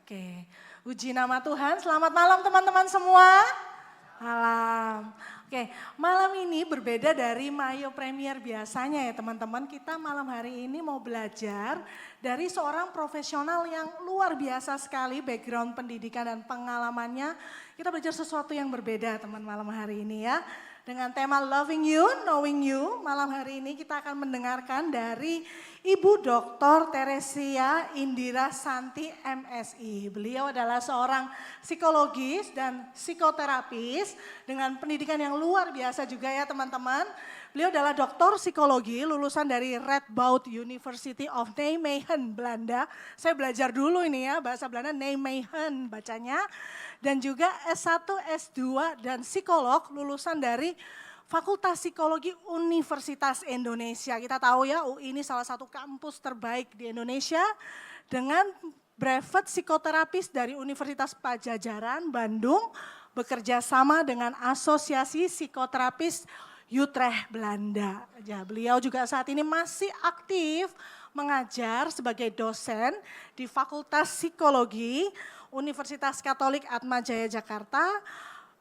Oke, puji nama Tuhan. Selamat malam teman-teman semua. Malam. Oke, malam ini berbeda dari Mayo Premier biasanya ya teman-teman. Kita malam hari ini mau belajar dari seorang profesional yang luar biasa sekali background pendidikan dan pengalamannya. Kita belajar sesuatu yang berbeda teman malam hari ini ya. Dengan tema Loving You, Knowing You, malam hari ini kita akan mendengarkan dari Ibu Dr. Teresia Indira Santi MSI. Beliau adalah seorang psikologis dan psikoterapis dengan pendidikan yang luar biasa juga ya teman-teman. Beliau adalah doktor psikologi lulusan dari Radboud University of Nijmegen, Belanda. Saya belajar dulu ini ya bahasa Belanda Nijmegen bacanya. Dan juga S1, S2 dan psikolog lulusan dari Fakultas Psikologi Universitas Indonesia. Kita tahu ya UI ini salah satu kampus terbaik di Indonesia dengan brevet psikoterapis dari Universitas Padjadjaran Bandung bekerja sama dengan Asosiasi Psikoterapis Utrecht Belanda. Ya, beliau juga saat ini masih aktif mengajar sebagai dosen di Fakultas Psikologi Universitas Katolik Atmajaya Jakarta,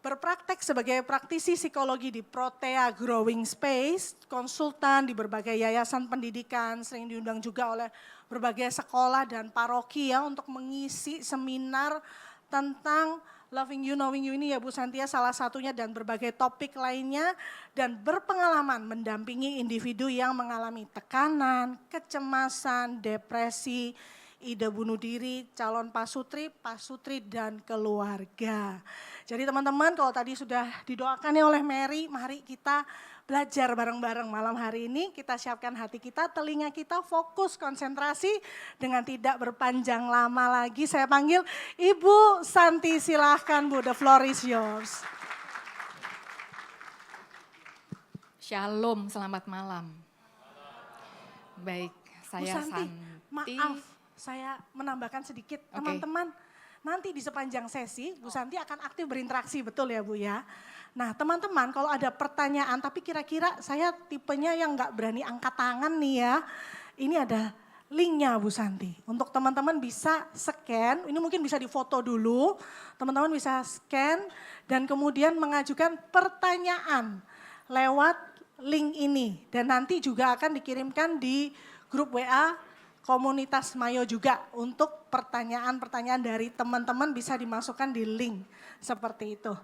berpraktek sebagai praktisi psikologi di Protea Growing Space, konsultan di berbagai yayasan pendidikan, sering diundang juga oleh berbagai sekolah dan paroki ya untuk mengisi seminar tentang Loving You, Knowing You ini ya Bu Santia salah satunya dan berbagai topik lainnya dan berpengalaman mendampingi individu yang mengalami tekanan, kecemasan, depresi, ide bunuh diri, calon pasutri dan keluarga. Jadi teman-teman kalau tadi sudah didoakan ya oleh Mary, mari kita belajar bareng-bareng malam hari ini. Kita siapkan hati kita, telinga kita fokus konsentrasi dengan tidak berpanjang lama lagi. Saya panggil Ibu Santi, silahkan Bu, the floor is yours. Shalom, selamat malam. Baik, saya Bu Santi, Santi. maaf. Saya menambahkan sedikit, teman-teman nanti di sepanjang sesi Bu Santi akan aktif berinteraksi, betul ya Bu ya. Nah teman-teman kalau ada pertanyaan tapi kira-kira saya tipenya yang nggak berani angkat tangan nih ya. Ini ada linknya Bu Santi, untuk teman-teman bisa scan, ini mungkin bisa difoto dulu, teman-teman bisa scan dan kemudian mengajukan pertanyaan lewat link ini. Dan nanti juga akan dikirimkan di grup WA komunitas Mayo juga untuk pertanyaan-pertanyaan dari teman-teman bisa dimasukkan di link seperti itu.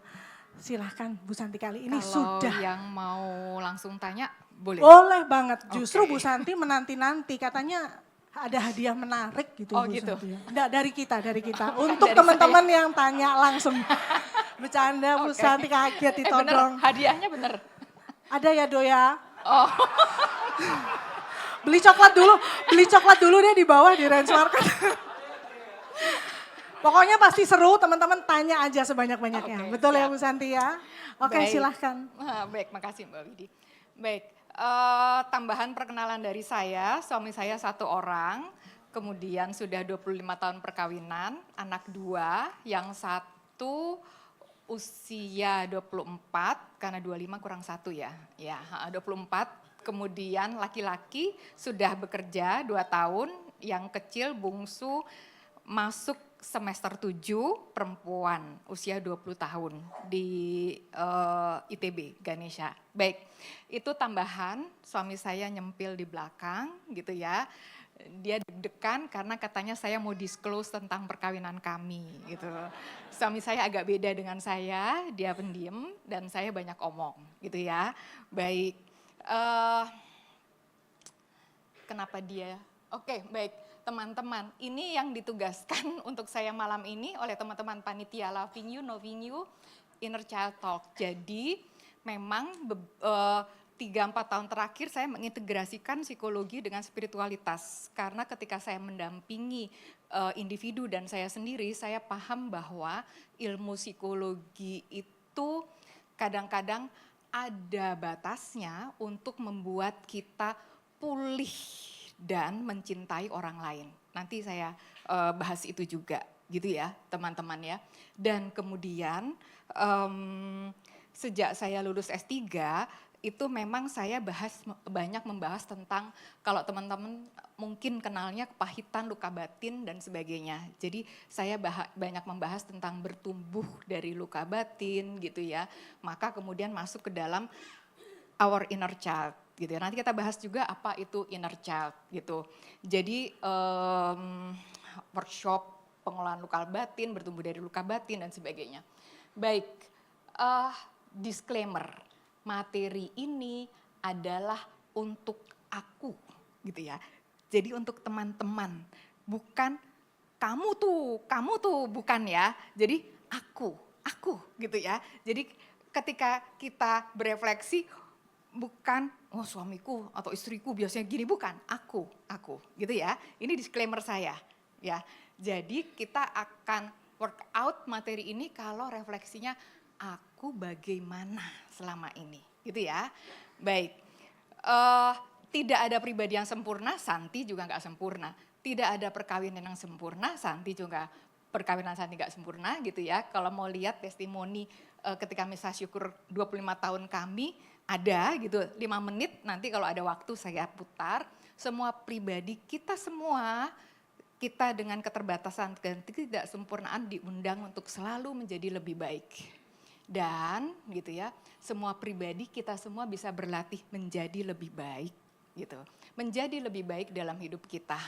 Silahkan Bu Santi kali ini Kalau sudah. yang mau langsung tanya boleh? Boleh banget, justru Bu Santi menanti-nanti katanya ada hadiah menarik gitu Oh Bu gitu? Santi. Enggak, dari kita. Untuk teman-teman yang tanya langsung. Bercanda Bu Santi kaget ditodong. Bener, hadiahnya bener? Ada ya Doya? Oh. Beli coklat dulu deh di bawah di Range Market. Pokoknya pasti seru, teman-teman tanya aja sebanyak-banyaknya. Betul siap. Ya Bu Santi ya? Oke, silahkan. Baik, makasih Mbak Widi. Baik, tambahan perkenalan dari saya, suami saya 1 orang, kemudian sudah 25 tahun perkawinan, anak 2, yang 1 usia 24, karena 25 kurang 1 ya. Ya, 24. Kemudian laki-laki sudah bekerja 2 tahun, yang kecil bungsu masuk semester 7, perempuan usia 20 tahun di ITB Ganesha. Baik, itu tambahan, suami saya nyempil di belakang gitu ya. Dia deg-degan karena katanya saya mau disclose tentang perkawinan kami gitu. Suami saya agak beda dengan saya, dia pendiam dan saya banyak omong gitu ya. Baik. Kenapa dia? Oke, baik teman-teman, ini yang ditugaskan untuk saya malam ini oleh teman-teman panitia Loving You, Knowing You, Inner Child Talk. Jadi memang 3-4 tahun terakhir saya mengintegrasikan psikologi dengan spiritualitas. Karena ketika saya mendampingi individu dan saya sendiri, saya paham bahwa ilmu psikologi itu kadang-kadang ada batasnya untuk membuat kita pulih dan mencintai orang lain. Nanti saya bahas itu juga gitu ya teman-teman ya. Dan kemudian sejak saya lulus S3 itu memang saya banyak membahas tentang kalau teman-teman mungkin kenalnya kepahitan, luka batin dan sebagainya. Jadi saya banyak membahas tentang bertumbuh dari luka batin gitu ya. Maka kemudian masuk ke dalam our inner child gitu ya. Nanti kita bahas juga apa itu inner child gitu. Jadi workshop pengelolaan luka batin, bertumbuh dari luka batin dan sebagainya. Baik, disclaimer, materi ini adalah untuk aku gitu ya. Jadi untuk teman-teman, bukan kamu tuh bukan ya. Jadi aku gitu ya. Jadi ketika kita berefleksi bukan oh suamiku atau istriku biasanya gini, bukan, aku gitu ya. Ini disclaimer saya ya. Jadi kita akan work out materi ini kalau refleksinya aku bagaimana selama ini, gitu ya. Baik, tidak ada pribadi yang sempurna, Santi juga nggak sempurna. Tidak ada perkawinan yang sempurna, Santi juga perkawinan Santi nggak sempurna, gitu ya. Kalau mau lihat testimoni ketika misa syukur 25 tahun kami, ada gitu, 5 menit nanti kalau ada waktu saya putar. Semua pribadi kita semua, kita dengan keterbatasan dan ketidaksempurnaan diundang untuk selalu menjadi lebih baik. Dan gitu ya, semua pribadi kita semua bisa berlatih menjadi lebih baik gitu. Menjadi lebih baik dalam hidup kita.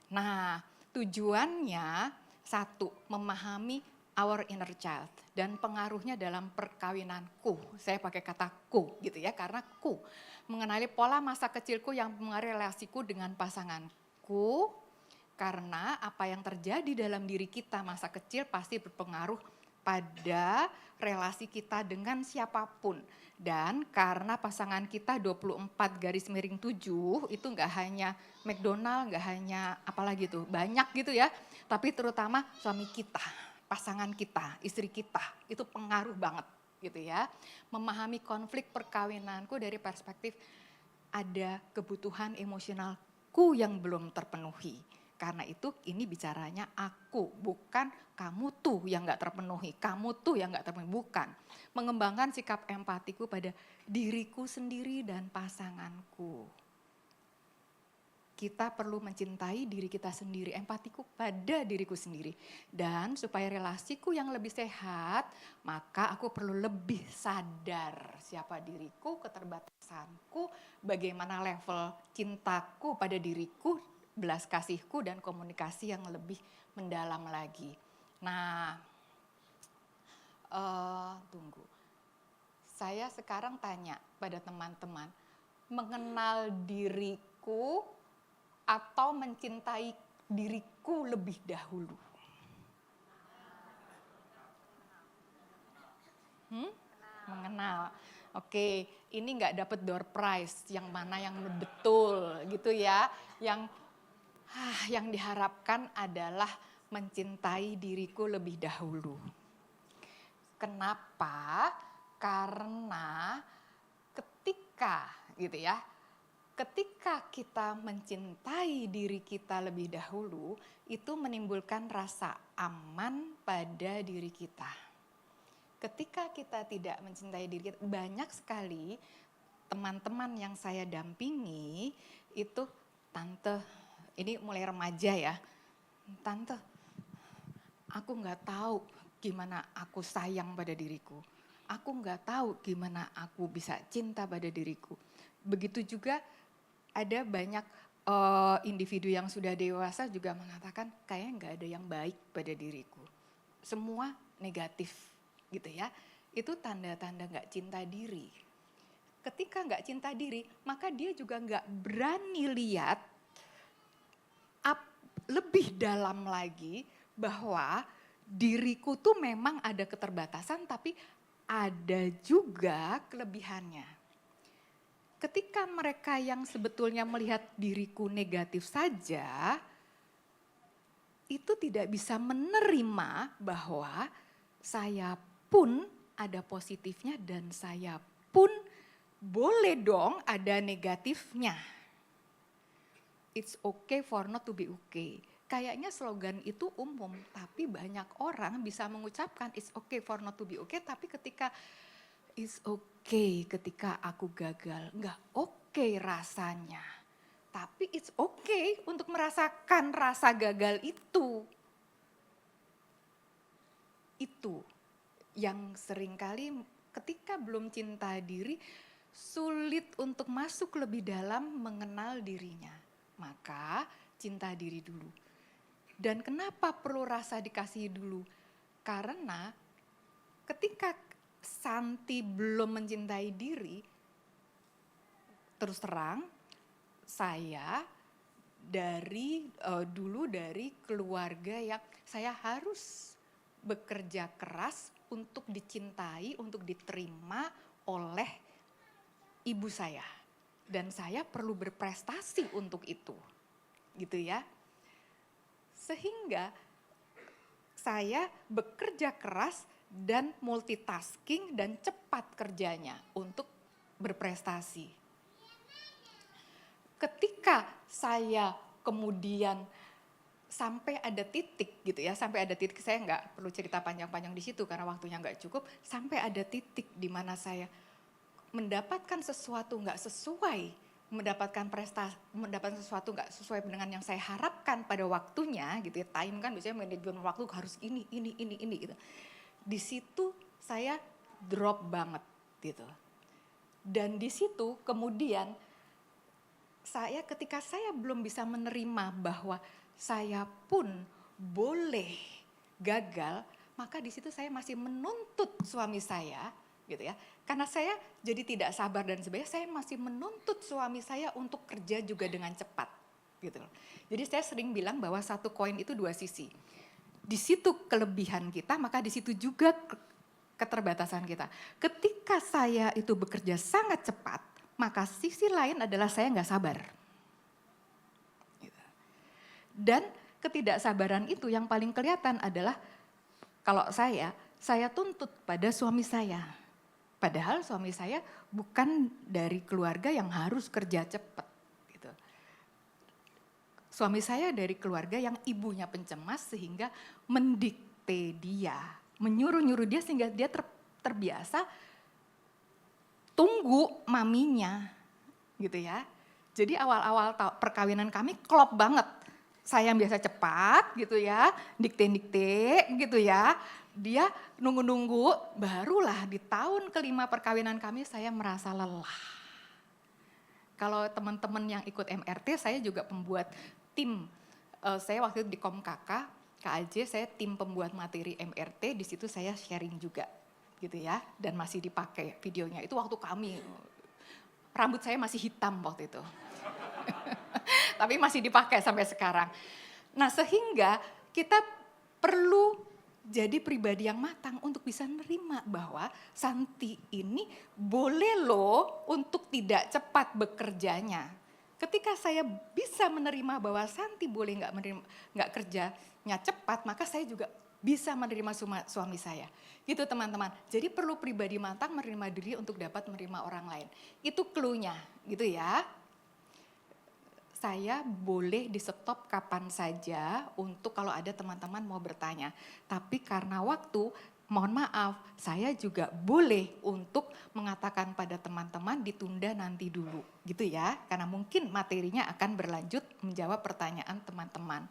Nah, tujuannya satu, memahami our inner child dan pengaruhnya dalam perkawinanku. Saya pakai kata ku gitu ya, karena ku mengenali pola masa kecilku yang mengaruhi relasiku dengan pasanganku. Karena apa yang terjadi dalam diri kita masa kecil pasti berpengaruh pada relasi kita dengan siapapun. Dan karena pasangan kita 24/7 itu enggak hanya McDonald, enggak hanya apalagi tuh, banyak gitu ya. Tapi terutama suami kita, pasangan kita, istri kita, itu pengaruh banget gitu ya. Memahami konflik perkawinanku dari perspektif ada kebutuhan emosionalku yang belum terpenuhi. Karena itu ini bicaranya aku, bukan kamu tuh yang gak terpenuhi, kamu tuh yang gak terpenuhi, bukan. Mengembangkan sikap empatiku pada diriku sendiri dan pasanganku. Kita perlu mencintai diri kita sendiri, empatiku pada diriku sendiri. Dan supaya relasiku yang lebih sehat, maka aku perlu lebih sadar siapa diriku, keterbatasanku, bagaimana level cintaku pada diriku, belas kasihku dan komunikasi yang lebih mendalam lagi. Nah, tunggu. Saya sekarang tanya pada teman-teman, mengenal diriku atau mencintai diriku lebih dahulu? Mengenal. Oke, ini nggak dapat door prize, yang mana yang betul gitu ya. Yang diharapkan adalah mencintai diriku lebih dahulu. Kenapa? Karena ketika kita mencintai diri kita lebih dahulu, itu menimbulkan rasa aman pada diri kita. Ketika kita tidak mencintai diri kita, banyak sekali teman-teman yang saya dampingi itu, tante, ini mulai remaja ya, tante, aku nggak tahu gimana aku sayang pada diriku. Aku nggak tahu gimana aku bisa cinta pada diriku. Begitu juga ada banyak individu yang sudah dewasa juga mengatakan kayaknya nggak ada yang baik pada diriku. Semua negatif gitu ya. Itu tanda-tanda nggak cinta diri. Ketika nggak cinta diri, maka dia juga nggak berani lihat lebih dalam lagi bahwa diriku tuh memang ada keterbatasan tapi ada juga kelebihannya. Ketika mereka yang sebetulnya melihat diriku negatif saja, itu tidak bisa menerima bahwa saya pun ada positifnya dan saya pun boleh dong ada negatifnya. It's okay for not to be okay. Kayaknya slogan itu umum, tapi banyak orang bisa mengucapkan it's okay for not to be okay, tapi ketika it's okay okay ketika aku gagal, nggak okay rasanya. Tapi it's okay untuk merasakan rasa gagal itu. Itu yang seringkali ketika belum cinta diri, sulit untuk masuk lebih dalam mengenal dirinya. Maka cinta diri dulu. Dan kenapa perlu rasa dikasihi dulu? Karena ketika Santi belum mencintai diri, terus terang saya dulu dari keluarga yang saya harus bekerja keras untuk dicintai, untuk diterima oleh ibu saya. Dan saya perlu berprestasi untuk itu. Gitu ya. Sehingga saya bekerja keras dan multitasking dan cepat kerjanya untuk berprestasi. Ketika saya kemudian sampai ada titik gitu ya, sampai ada titik, saya nggak perlu cerita panjang-panjang di situ karena waktunya nggak cukup, sampai ada titik di mana saya mendapatkan sesuatu nggak sesuai, mendapatkan sesuatu nggak sesuai dengan yang saya harapkan pada waktunya gitu ya, time kan biasanya manajemen waktu harus ini gitu. Di situ saya drop banget gitu. Dan di situ kemudian ketika saya belum bisa menerima bahwa saya pun boleh gagal, maka di situ saya masih menuntut suami saya gitu ya. Karena saya jadi tidak sabar dan sebagainya, saya masih menuntut suami saya untuk kerja juga dengan cepat gitu. Jadi saya sering bilang bahwa satu koin itu dua sisi. Di situ kelebihan kita, maka di situ juga keterbatasan kita. Ketika saya itu bekerja sangat cepat, maka sisi lain adalah saya nggak sabar. Dan ketidaksabaran itu yang paling kelihatan adalah kalau saya tuntut pada suami saya. Padahal suami saya bukan dari keluarga yang harus kerja cepat. Gitu. Suami saya dari keluarga yang ibunya pencemas sehingga mendikte dia, menyuruh-nyuruh dia sehingga dia terbiasa tunggu maminya gitu ya. Jadi awal-awal perkawinan kami klop banget. Saya yang biasa cepat gitu ya, dikte-dikte gitu ya. Dia nunggu-nunggu, barulah di tahun kelima perkawinan kami saya merasa lelah. Kalau teman-teman yang ikut MRT, saya juga pembuat tim. Saya waktu itu di KOMKK, KAJ, saya tim pembuat materi MRT, di situ saya sharing juga gitu ya. Dan masih dipakai videonya, itu waktu kami, rambut saya masih hitam waktu itu. Tapi masih dipakai sampai sekarang. Nah sehingga kita perlu jadi pribadi yang matang untuk bisa nerima bahwa Santi ini boleh loh untuk tidak cepat bekerjanya. Ketika saya bisa menerima bahwa Santi boleh nggak kerjanya cepat, maka saya juga bisa menerima suami saya. Gitu teman-teman. Jadi perlu pribadi matang menerima diri untuk dapat menerima orang lain. Itu clue-nya gitu ya. Saya boleh di stop kapan saja untuk kalau ada teman-teman mau bertanya. Tapi karena waktu, mohon maaf, saya juga boleh untuk mengatakan pada teman-teman ditunda nanti dulu. Gitu ya, karena mungkin materinya akan berlanjut menjawab pertanyaan teman-teman.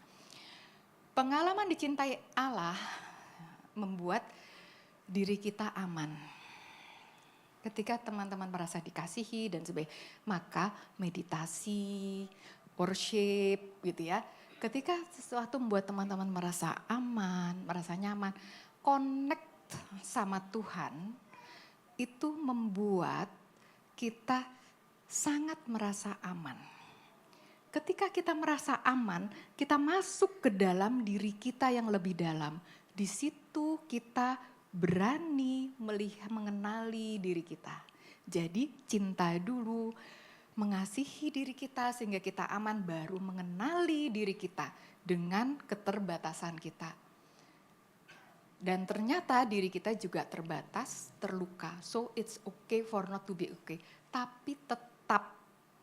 Pengalaman dicintai Allah membuat diri kita aman. Ketika teman-teman merasa dikasihi dan sebagainya, maka meditasi, worship gitu ya. Ketika sesuatu membuat teman-teman merasa aman, merasa nyaman, connect sama Tuhan, itu membuat kita sangat merasa aman. Ketika kita merasa aman, kita masuk ke dalam diri kita yang lebih dalam. Di situ kita berani melihat, mengenali diri kita. Jadi cinta dulu, mengasihi diri kita sehingga kita aman, baru mengenali diri kita dengan keterbatasan kita. Dan ternyata diri kita juga terbatas, terluka. So it's okay for not to be okay. Tapi tetap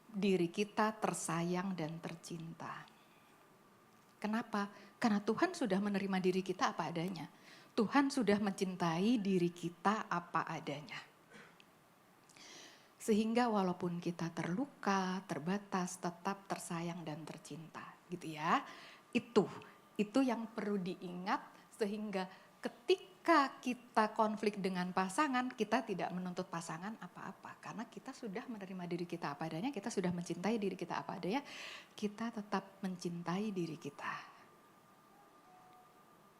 diri kita tersayang dan tercinta. Kenapa? Karena Tuhan sudah menerima diri kita apa adanya. Tuhan sudah mencintai diri kita apa adanya. Sehingga walaupun kita terluka, terbatas, tetap tersayang dan tercinta, gitu ya. Itu yang perlu diingat sehingga ketika kita konflik dengan pasangan, kita tidak menuntut pasangan apa-apa. Karena kita sudah menerima diri kita apa adanya, kita sudah mencintai diri kita apa adanya, kita tetap mencintai diri kita.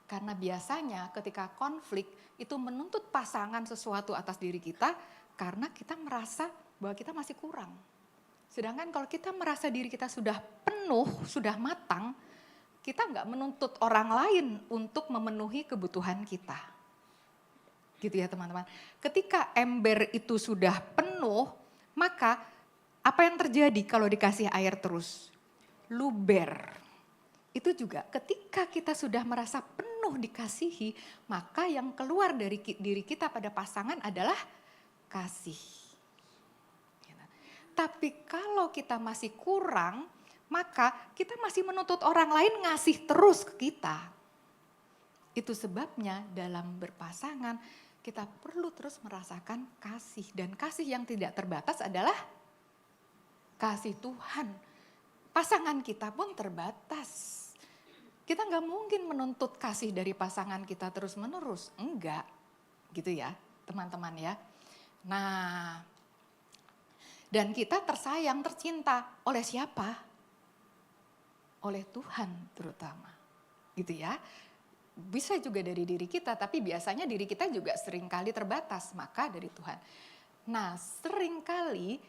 Karena biasanya ketika konflik itu menuntut pasangan sesuatu atas diri kita karena kita merasa bahwa kita masih kurang. Sedangkan kalau kita merasa diri kita sudah penuh, sudah matang, kita nggak menuntut orang lain untuk memenuhi kebutuhan kita. Gitu ya teman-teman. Ketika ember itu sudah penuh, maka apa yang terjadi kalau dikasih air terus? Luber. Itu juga ketika kita sudah merasa penuh dikasihi, maka yang keluar dari diri kita pada pasangan adalah kasih. Tapi kalau kita masih kurang, maka kita masih menuntut orang lain ngasih terus ke kita. Itu sebabnya dalam berpasangan kita perlu terus merasakan kasih. Dan kasih yang tidak terbatas adalah kasih Tuhan. Pasangan kita pun terbatas. Kita nggak mungkin menuntut kasih dari pasangan kita terus menerus. Enggak, gitu ya teman-teman ya. Nah, dan kita tersayang, tercinta oleh siapa? Oleh Tuhan terutama, gitu ya. Bisa juga dari diri kita, tapi biasanya diri kita juga seringkali terbatas, maka dari Tuhan. Nah, seringkali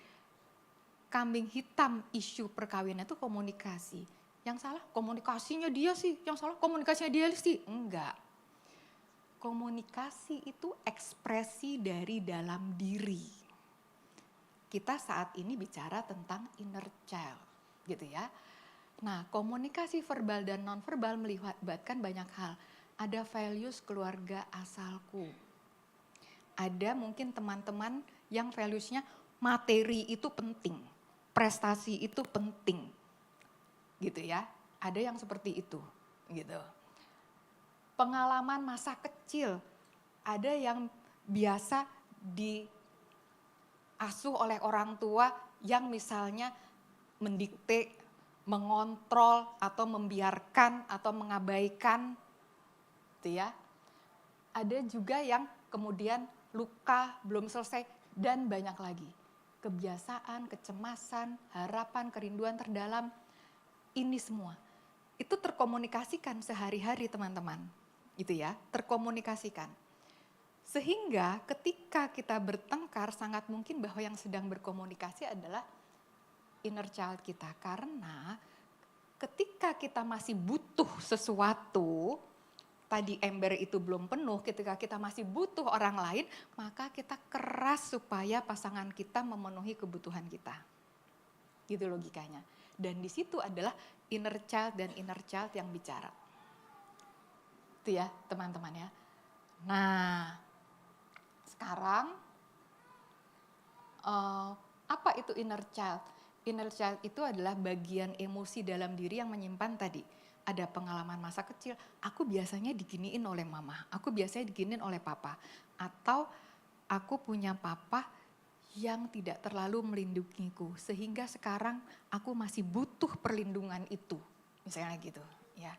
kambing hitam isu perkawinan itu komunikasi. Yang salah komunikasinya dia sih, yang salah komunikasinya dia sih, enggak. Komunikasi itu ekspresi dari dalam diri. Kita saat ini bicara tentang inner child, gitu ya. Nah, komunikasi verbal dan non-verbal melibatkan banyak hal. Ada values keluarga asalku. Ada mungkin teman-teman yang valuesnya materi itu penting, prestasi itu penting. Gitu ya. Ada yang seperti itu, gitu. Pengalaman masa kecil, ada yang biasa diasuh oleh orang tua yang misalnya mendikte, mengontrol atau membiarkan atau mengabaikan, gitu ya. Ada juga yang kemudian luka belum selesai dan banyak lagi. Kebiasaan, kecemasan, harapan, kerinduan terdalam, ini semua. Itu terkomunikasikan sehari-hari teman-teman, gitu ya, terkomunikasikan. Sehingga ketika kita bertengkar sangat mungkin bahwa yang sedang berkomunikasi adalah inner child kita, karena ketika kita masih butuh sesuatu, tadi ember itu belum penuh, ketika kita masih butuh orang lain, maka kita keras supaya pasangan kita memenuhi kebutuhan kita. Gitu logikanya. Dan di situ adalah inner child dan inner child yang bicara. Itu ya teman-teman ya. Nah, sekarang apa itu inner child? Inner child itu adalah bagian emosi dalam diri yang menyimpan tadi. Ada pengalaman masa kecil, aku biasanya diginiin oleh mama, aku biasanya diginiin oleh papa. Atau aku punya papa yang tidak terlalu melindungiku. Sehingga sekarang aku masih butuh perlindungan itu. Misalnya gitu ya.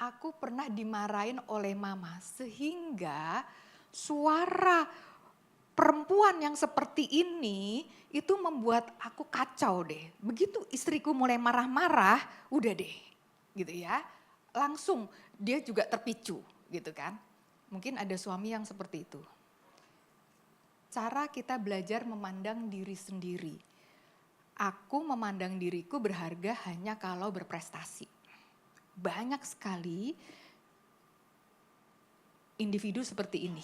Aku pernah dimarahin oleh mama sehingga suara perempuan yang seperti ini itu membuat aku kacau deh. Begitu istriku mulai marah-marah, udah deh gitu ya. Langsung dia juga terpicu gitu kan. Mungkin ada suami yang seperti itu. Cara kita belajar memandang diri sendiri. Aku memandang diriku berharga hanya kalau berprestasi. Banyak sekali individu seperti ini.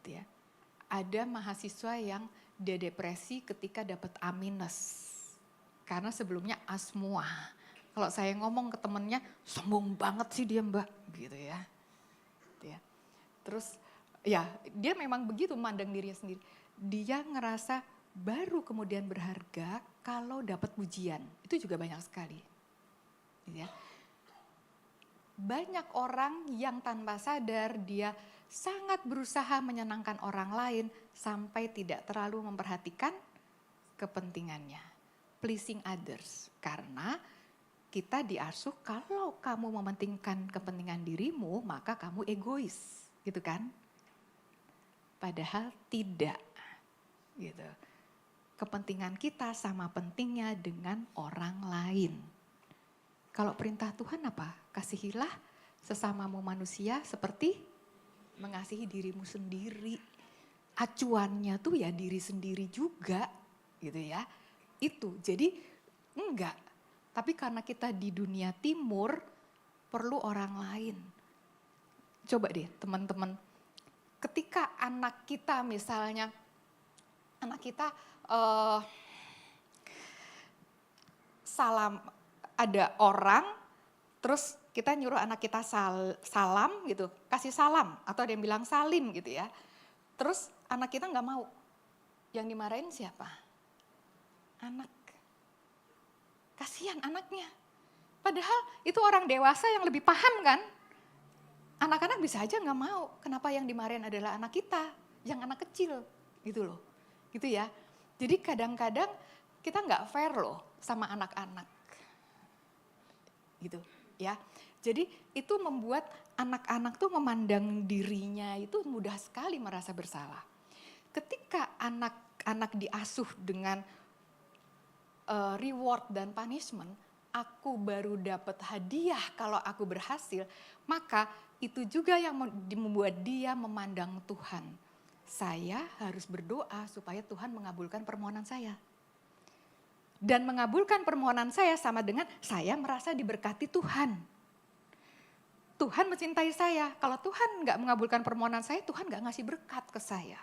Ya. Ada mahasiswa yang dia depresi ketika dapat A-. Karena sebelumnya A semua. Kalau saya ngomong ke temennya, sombong banget sih dia mbak. Gitu ya. Terus ya dia memang begitu memandang dirinya sendiri. Dia ngerasa baru kemudian berharga kalau dapat pujian. Itu juga banyak sekali. Gitu ya. Banyak orang yang tanpa sadar dia sangat berusaha menyenangkan orang lain sampai tidak terlalu memperhatikan kepentingannya. Pleasing others. Karena kita diasuh kalau kamu mementingkan kepentingan dirimu, maka kamu egois. Gitu kan? Padahal tidak. Gitu. Kepentingan kita sama pentingnya dengan orang lain. Kalau perintah Tuhan apa? Kasihilah sesamamu manusia seperti mengasihi dirimu sendiri. Acuannya tuh ya diri sendiri juga gitu ya. Itu jadi enggak. Tapi karena kita di dunia timur perlu orang lain. Coba deh teman-teman. Ketika anak kita misalnya, anak kita salam, ada orang, terus kita nyuruh anak kita salam gitu, kasih salam atau ada yang bilang salim gitu ya. Terus anak kita nggak mau, yang dimarahin siapa? Anak. Kasihan anaknya. Padahal itu orang dewasa yang lebih paham kan. Anak-anak bisa aja nggak mau, kenapa yang dimarahin adalah anak kita, yang anak kecil gitu loh. Gitu ya. Jadi kadang-kadang kita nggak fair loh sama anak-anak. Gitu ya. Jadi itu membuat anak-anak tuh memandang dirinya itu mudah sekali merasa bersalah. Ketika anak-anak diasuh dengan reward dan punishment, aku baru dapat hadiah kalau aku berhasil, maka itu juga yang membuat dia memandang Tuhan. Saya harus berdoa supaya Tuhan mengabulkan permohonan saya. Dan mengabulkan permohonan saya sama dengan saya merasa diberkati Tuhan. Tuhan mencintai saya. Kalau Tuhan nggak mengabulkan permohonan saya, Tuhan nggak ngasih berkat ke saya.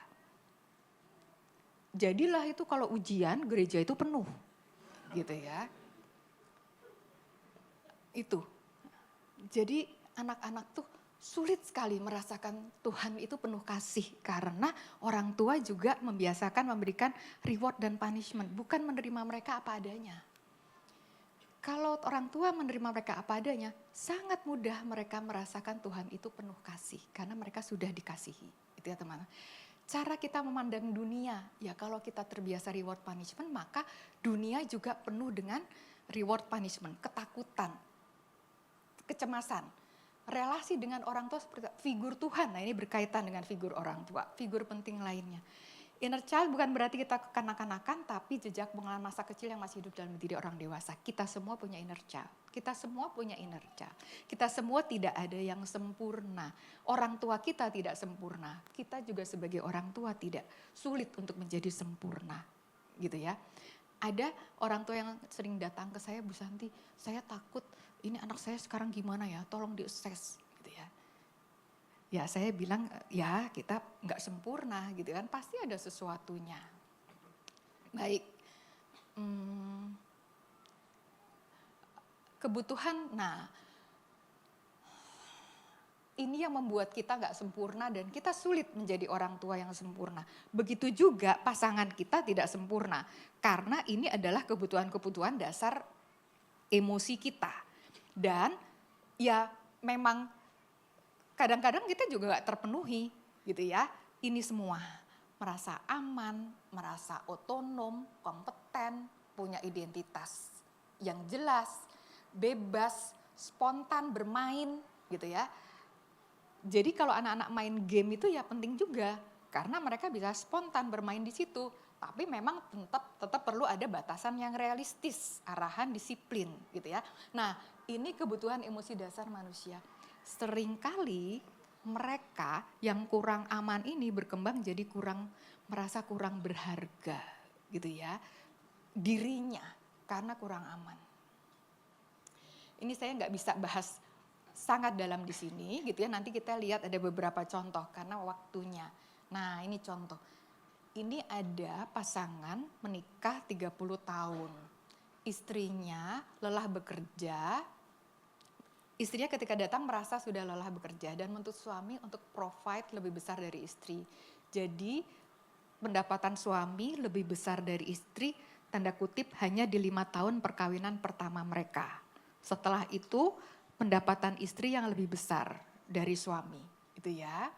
Jadilah itu kalau ujian gereja itu penuh. Gitu ya. Itu. Jadi anak-anak tuh sulit sekali merasakan Tuhan itu penuh kasih karena orang tua juga membiasakan memberikan reward dan punishment, bukan menerima mereka apa adanya. Kalau orang tua menerima mereka apa adanya, sangat mudah mereka merasakan Tuhan itu penuh kasih karena mereka sudah dikasihi. Itu ya teman-teman. Cara kita memandang dunia, ya kalau kita terbiasa reward punishment, maka dunia juga penuh dengan reward punishment, ketakutan, kecemasan. Relasi dengan orang tua seperti figur Tuhan, nah ini berkaitan dengan figur orang tua, figur penting lainnya. Inner child bukan berarti kita kekanak-kanakan, tapi jejak pengalaman masa kecil yang masih hidup dalam diri orang dewasa. Kita semua punya inner child, kita semua punya inner child. Kita semua tidak ada yang sempurna. Orang tua kita tidak sempurna, kita juga sebagai orang tua tidak sulit untuk menjadi sempurna. Gitu ya. Ada orang tua yang sering datang ke saya, Bu Santi, saya takut ini anak saya sekarang gimana ya, tolong di-assess gitu ya. Ya saya bilang ya kita nggak sempurna gitu kan, pasti ada sesuatunya. Baik, kebutuhan, nah ini yang membuat kita nggak sempurna dan kita sulit menjadi orang tua yang sempurna. Begitu juga pasangan kita tidak sempurna, karena ini adalah kebutuhan-kebutuhan dasar emosi kita. Dan ya memang kadang-kadang kita juga gak terpenuhi gitu ya. Ini semua merasa aman, merasa otonom, kompeten, punya identitas yang jelas, bebas, spontan bermain gitu ya. Jadi kalau anak-anak main game itu ya penting juga karena mereka bisa spontan bermain di situ. Tapi memang tetap perlu ada batasan yang realistis, arahan disiplin gitu ya. Nah, ini kebutuhan emosi dasar manusia. Seringkali mereka yang kurang aman ini berkembang jadi merasa kurang berharga gitu ya. Dirinya karena kurang aman. Ini saya nggak bisa bahas sangat dalam di sini gitu ya. Nanti kita lihat ada beberapa contoh karena waktunya. Nah, ini contoh. Ini ada pasangan menikah 30 tahun. Istrinya lelah bekerja. Istrinya ketika datang merasa sudah lelah bekerja dan menuntut suami untuk provide lebih besar dari istri. Jadi pendapatan suami lebih besar dari istri, tanda kutip hanya di 5 tahun perkawinan pertama mereka. Setelah itu pendapatan istri yang lebih besar dari suami. Itu ya.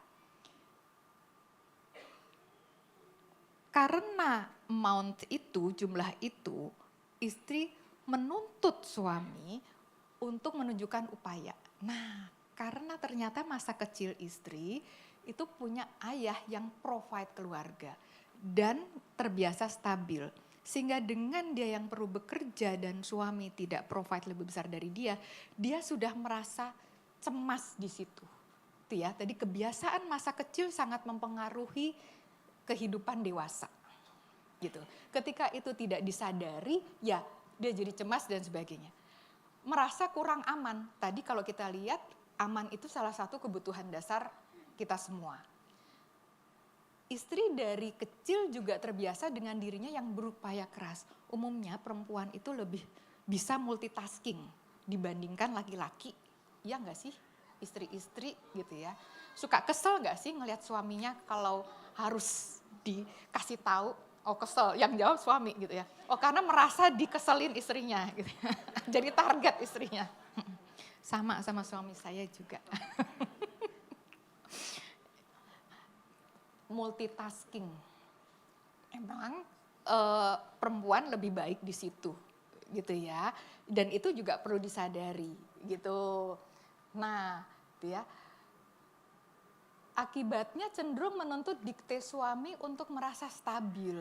karena amount itu, jumlah itu, istri menuntut suami untuk menunjukkan upaya. Nah, karena ternyata masa kecil istri itu punya ayah yang provide keluarga dan terbiasa stabil. Sehingga dengan dia yang perlu bekerja dan suami tidak provide lebih besar dari dia sudah merasa cemas di situ. Itu ya, tadi kebiasaan masa kecil sangat mempengaruhi kehidupan dewasa. Gitu. Ketika itu tidak disadari, ya dia jadi cemas dan sebagainya. Merasa kurang aman. Tadi kalau kita lihat, aman itu salah satu kebutuhan dasar kita semua. Istri dari kecil juga terbiasa dengan dirinya yang berupaya keras. Umumnya perempuan itu lebih bisa multitasking dibandingkan laki-laki. Iya enggak sih? Istri-istri gitu ya. Suka kesel enggak sih ngelihat suaminya kalau harus dikasih tahu, oh kesel, yang jawab suami gitu ya. Oh karena merasa dikeselin istrinya gitu ya. Jadi target istrinya. Sama suami saya juga. Multitasking. Emang perempuan lebih baik di situ gitu ya. Dan itu juga perlu disadari gitu. Nah, gitu ya. Akibatnya cenderung menuntut dikte suami untuk merasa stabil.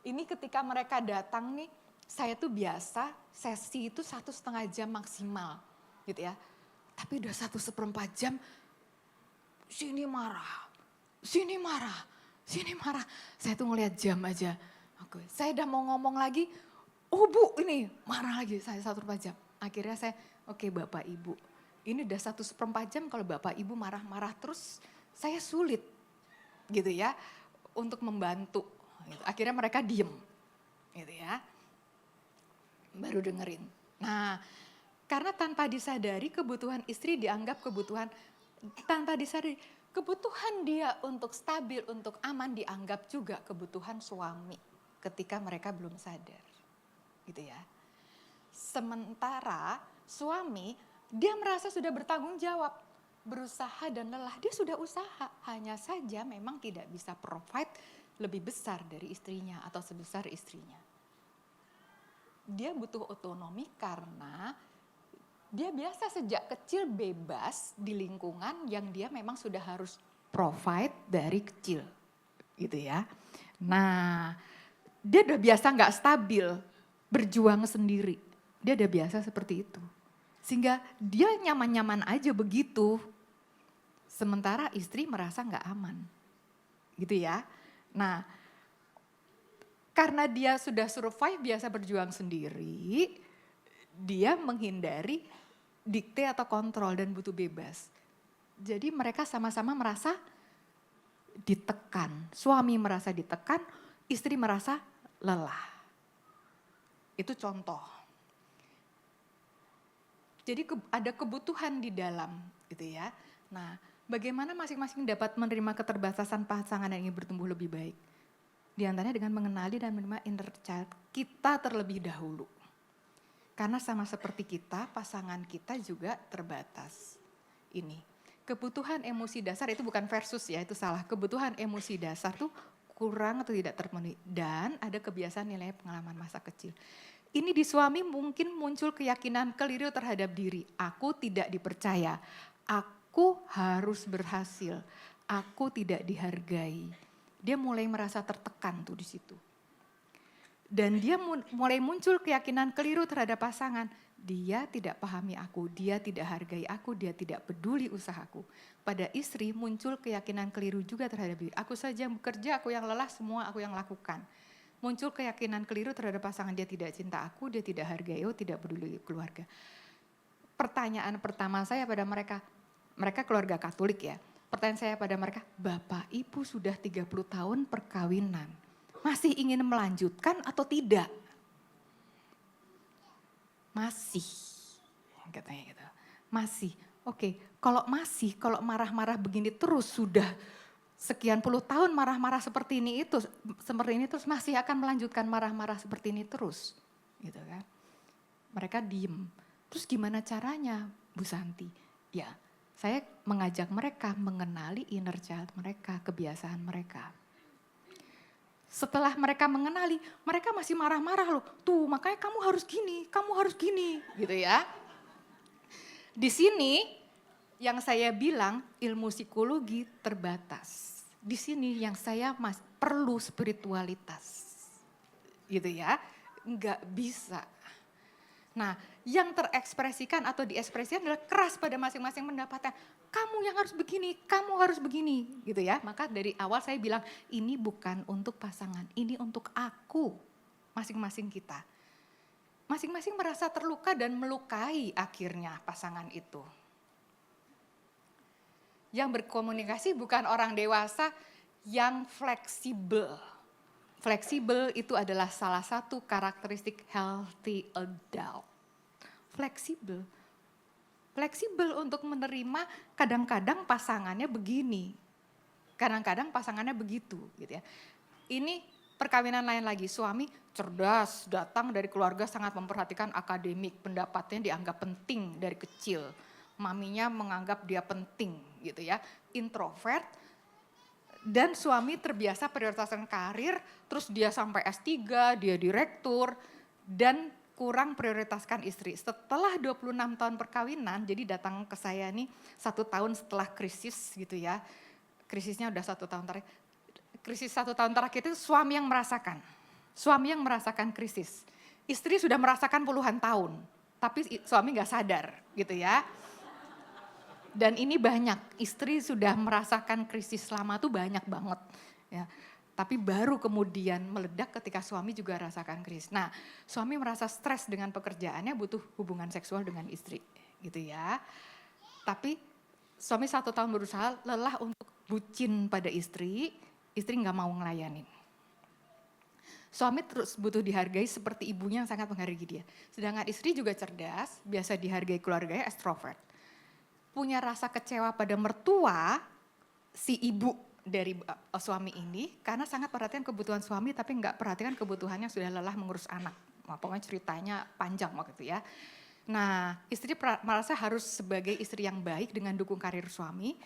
Ini ketika mereka datang nih, saya tuh biasa sesi itu 1,5 jam maksimal gitu ya. Tapi udah 1,4 jam, sini marah. Saya tuh ngeliat jam aja. Oke, saya udah mau ngomong lagi, oh bu ini marah lagi, saya 1,4 jam. Akhirnya saya, oke bapak ibu, ini udah 1,4 jam kalau bapak ibu marah-marah terus, saya sulit gitu ya untuk membantu. Gitu. Akhirnya mereka diem gitu ya, baru dengerin. Nah karena tanpa disadari kebutuhan istri dianggap kebutuhan, tanpa disadari kebutuhan dia untuk stabil, untuk aman dianggap juga kebutuhan suami ketika mereka belum sadar. Gitu ya. Sementara suami dia merasa sudah bertanggung jawab, berusaha dan lelah, dia sudah usaha, hanya saja memang tidak bisa provide lebih besar dari istrinya atau sebesar istrinya. Dia butuh otonomi karena dia biasa sejak kecil bebas di lingkungan yang dia memang sudah harus provide dari kecil, gitu ya. Nah, dia udah biasa nggak stabil, berjuang sendiri. Dia udah biasa seperti itu. Sehingga dia nyaman-nyaman aja begitu. Sementara istri merasa nggak aman, gitu ya. Nah, karena dia sudah survive biasa berjuang sendiri, dia menghindari dikte atau kontrol dan butuh bebas. Jadi mereka sama-sama merasa ditekan. Suami merasa ditekan, istri merasa lelah. Itu contoh. Jadi ada kebutuhan di dalam gitu ya. Nah, bagaimana masing-masing dapat menerima keterbatasan pasangan yang ingin bertumbuh lebih baik? Di antaranya dengan mengenali dan menerima inner child kita terlebih dahulu. Karena sama seperti kita, pasangan kita juga terbatas. Ini, kebutuhan emosi dasar itu bukan versus ya, itu salah. Kebutuhan emosi dasar tuh kurang atau tidak terpenuhi. Dan ada kebiasaan nilai pengalaman masa kecil. Ini di suami mungkin muncul keyakinan keliru terhadap diri. Aku tidak dipercaya, aku harus berhasil, aku tidak dihargai. Dia mulai merasa tertekan tuh di situ. Dan dia mulai muncul keyakinan keliru terhadap pasangan. Dia tidak pahami aku, dia tidak hargai aku, dia tidak peduli usahaku. Pada istri muncul keyakinan keliru juga terhadap diri. Aku saja yang bekerja, aku yang lelah, semua aku yang lakukan. Muncul keyakinan keliru terhadap pasangan, dia tidak cinta aku, dia tidak hargai aku, tidak peduli keluarga. Pertanyaan pertama saya pada mereka keluarga Katolik ya. Pertanyaan saya pada mereka, Bapak Ibu sudah 30 tahun perkawinan. Masih ingin melanjutkan atau tidak? Masih, katanya gitu. Masih, oke. Kalau masih, kalau marah-marah begini terus sudah sekian puluh tahun marah-marah seperti ini terus masih akan melanjutkan marah-marah seperti ini terus, gitu kan? Mereka diem. Terus gimana caranya, Bu Santi? Ya, Saya mengajak mereka mengenali inner child mereka, kebiasaan mereka. Setelah mereka mengenali, mereka masih marah-marah loh. Tuh makanya kamu harus gini, gitu ya. Di sini yang saya bilang ilmu psikologi terbatas. Di sini yang saya perlu spiritualitas, gitu ya. Enggak bisa. Nah, yang terekspresikan atau diekspresikan adalah keras pada masing-masing pendapatnya. Kamu yang harus begini, kamu harus begini, gitu ya. Maka dari awal saya bilang, ini bukan untuk pasangan, ini untuk aku, masing-masing kita. Masing-masing merasa terluka dan melukai akhirnya pasangan itu. Yang berkomunikasi bukan orang dewasa yang fleksibel. Fleksibel itu adalah salah satu karakteristik healthy adult. Fleksibel. Fleksibel untuk menerima kadang-kadang pasangannya begini. Kadang-kadang pasangannya begitu gitu ya. Ini perkawinan lain lagi, suami cerdas, datang dari keluarga sangat memperhatikan akademik, pendapatnya dianggap penting dari kecil. Maminya menganggap dia penting gitu ya. Introvert. Dan suami terbiasa prioritaskan karir, terus dia sampai S3, dia direktur, dan kurang prioritaskan istri. Setelah 26 tahun perkawinan, jadi datang ke saya nih 1 tahun setelah krisis gitu ya. Krisisnya udah 1 tahun terakhir. Krisis 1 tahun terakhir itu suami yang merasakan. Suami yang merasakan krisis. Istri sudah merasakan puluhan tahun, tapi suami gak sadar gitu ya. Dan ini banyak, istri sudah merasakan krisis lama tuh banyak banget. Ya. Tapi baru kemudian meledak ketika suami juga rasakan krisis. Nah, suami merasa stres dengan pekerjaannya, butuh hubungan seksual dengan istri, gitu ya. Tapi suami 1 tahun berusaha, lelah untuk bucin pada istri nggak mau ngelayanin. Suami terus butuh dihargai seperti ibunya yang sangat menghargai dia. Sedangkan istri juga cerdas, biasa dihargai keluarganya, extrovert. Punya rasa kecewa pada mertua si ibu dari suami ini karena sangat perhatian kebutuhan suami tapi nggak perhatikan kebutuhannya sudah lelah mengurus anak. Pokoknya ceritanya panjang waktu itu ya. Nah, istri merasa harus sebagai istri yang baik dengan dukung karir suami,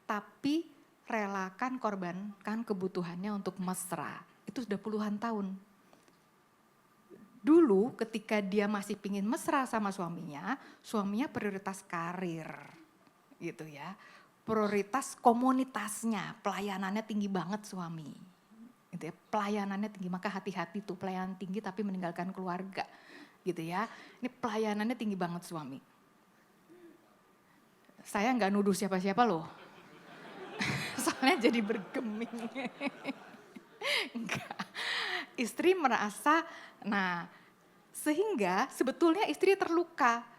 tapi relakan korbankan kebutuhannya untuk mesra. Itu sudah puluhan tahun. Dulu ketika dia masih pingin mesra sama suaminya prioritas karir. Gitu ya, prioritas komunitasnya, pelayanannya tinggi banget suami, gitu ya, pelayanannya tinggi, maka hati-hati tuh pelayanan tinggi tapi meninggalkan keluarga, gitu ya, ini pelayanannya tinggi banget suami. Saya nggak nuduh siapa-siapa loh, soalnya jadi bergeming, enggak, istri merasa, nah sehingga sebetulnya istri terluka.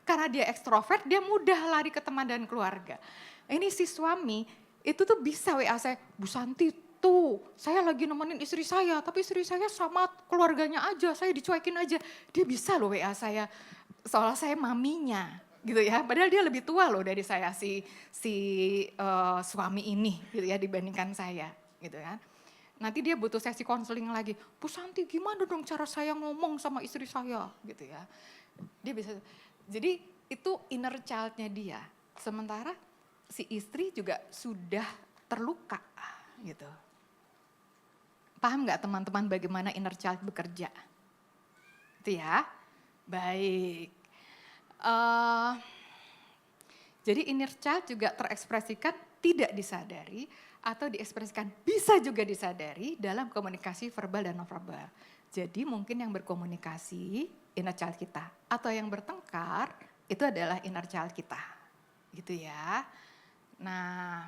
Karena dia ekstrovert, dia mudah lari ke teman dan keluarga. Ini si suami, itu tuh bisa WA saya, Bu Santi tuh saya lagi nemenin istri saya, tapi istri saya sama keluarganya aja, saya dicuekin aja. Dia bisa loh WA saya, seolah saya maminya gitu ya. Padahal dia lebih tua loh dari saya, si suami ini gitu ya dibandingkan saya gitu kan. Nanti dia butuh sesi konseling lagi, Bu Santi gimana dong cara saya ngomong sama istri saya gitu ya. Dia bisa... Jadi itu inner child-nya dia. Sementara si istri juga sudah terluka gitu. Paham nggak teman-teman bagaimana inner child bekerja? Itu ya. Baik. Jadi inner child juga terekspresikan tidak disadari atau diekspresikan bisa juga disadari dalam komunikasi verbal dan non-verbal. Jadi mungkin yang berkomunikasi inner child kita atau yang bertengkar itu adalah inner child kita. Gitu ya. Nah,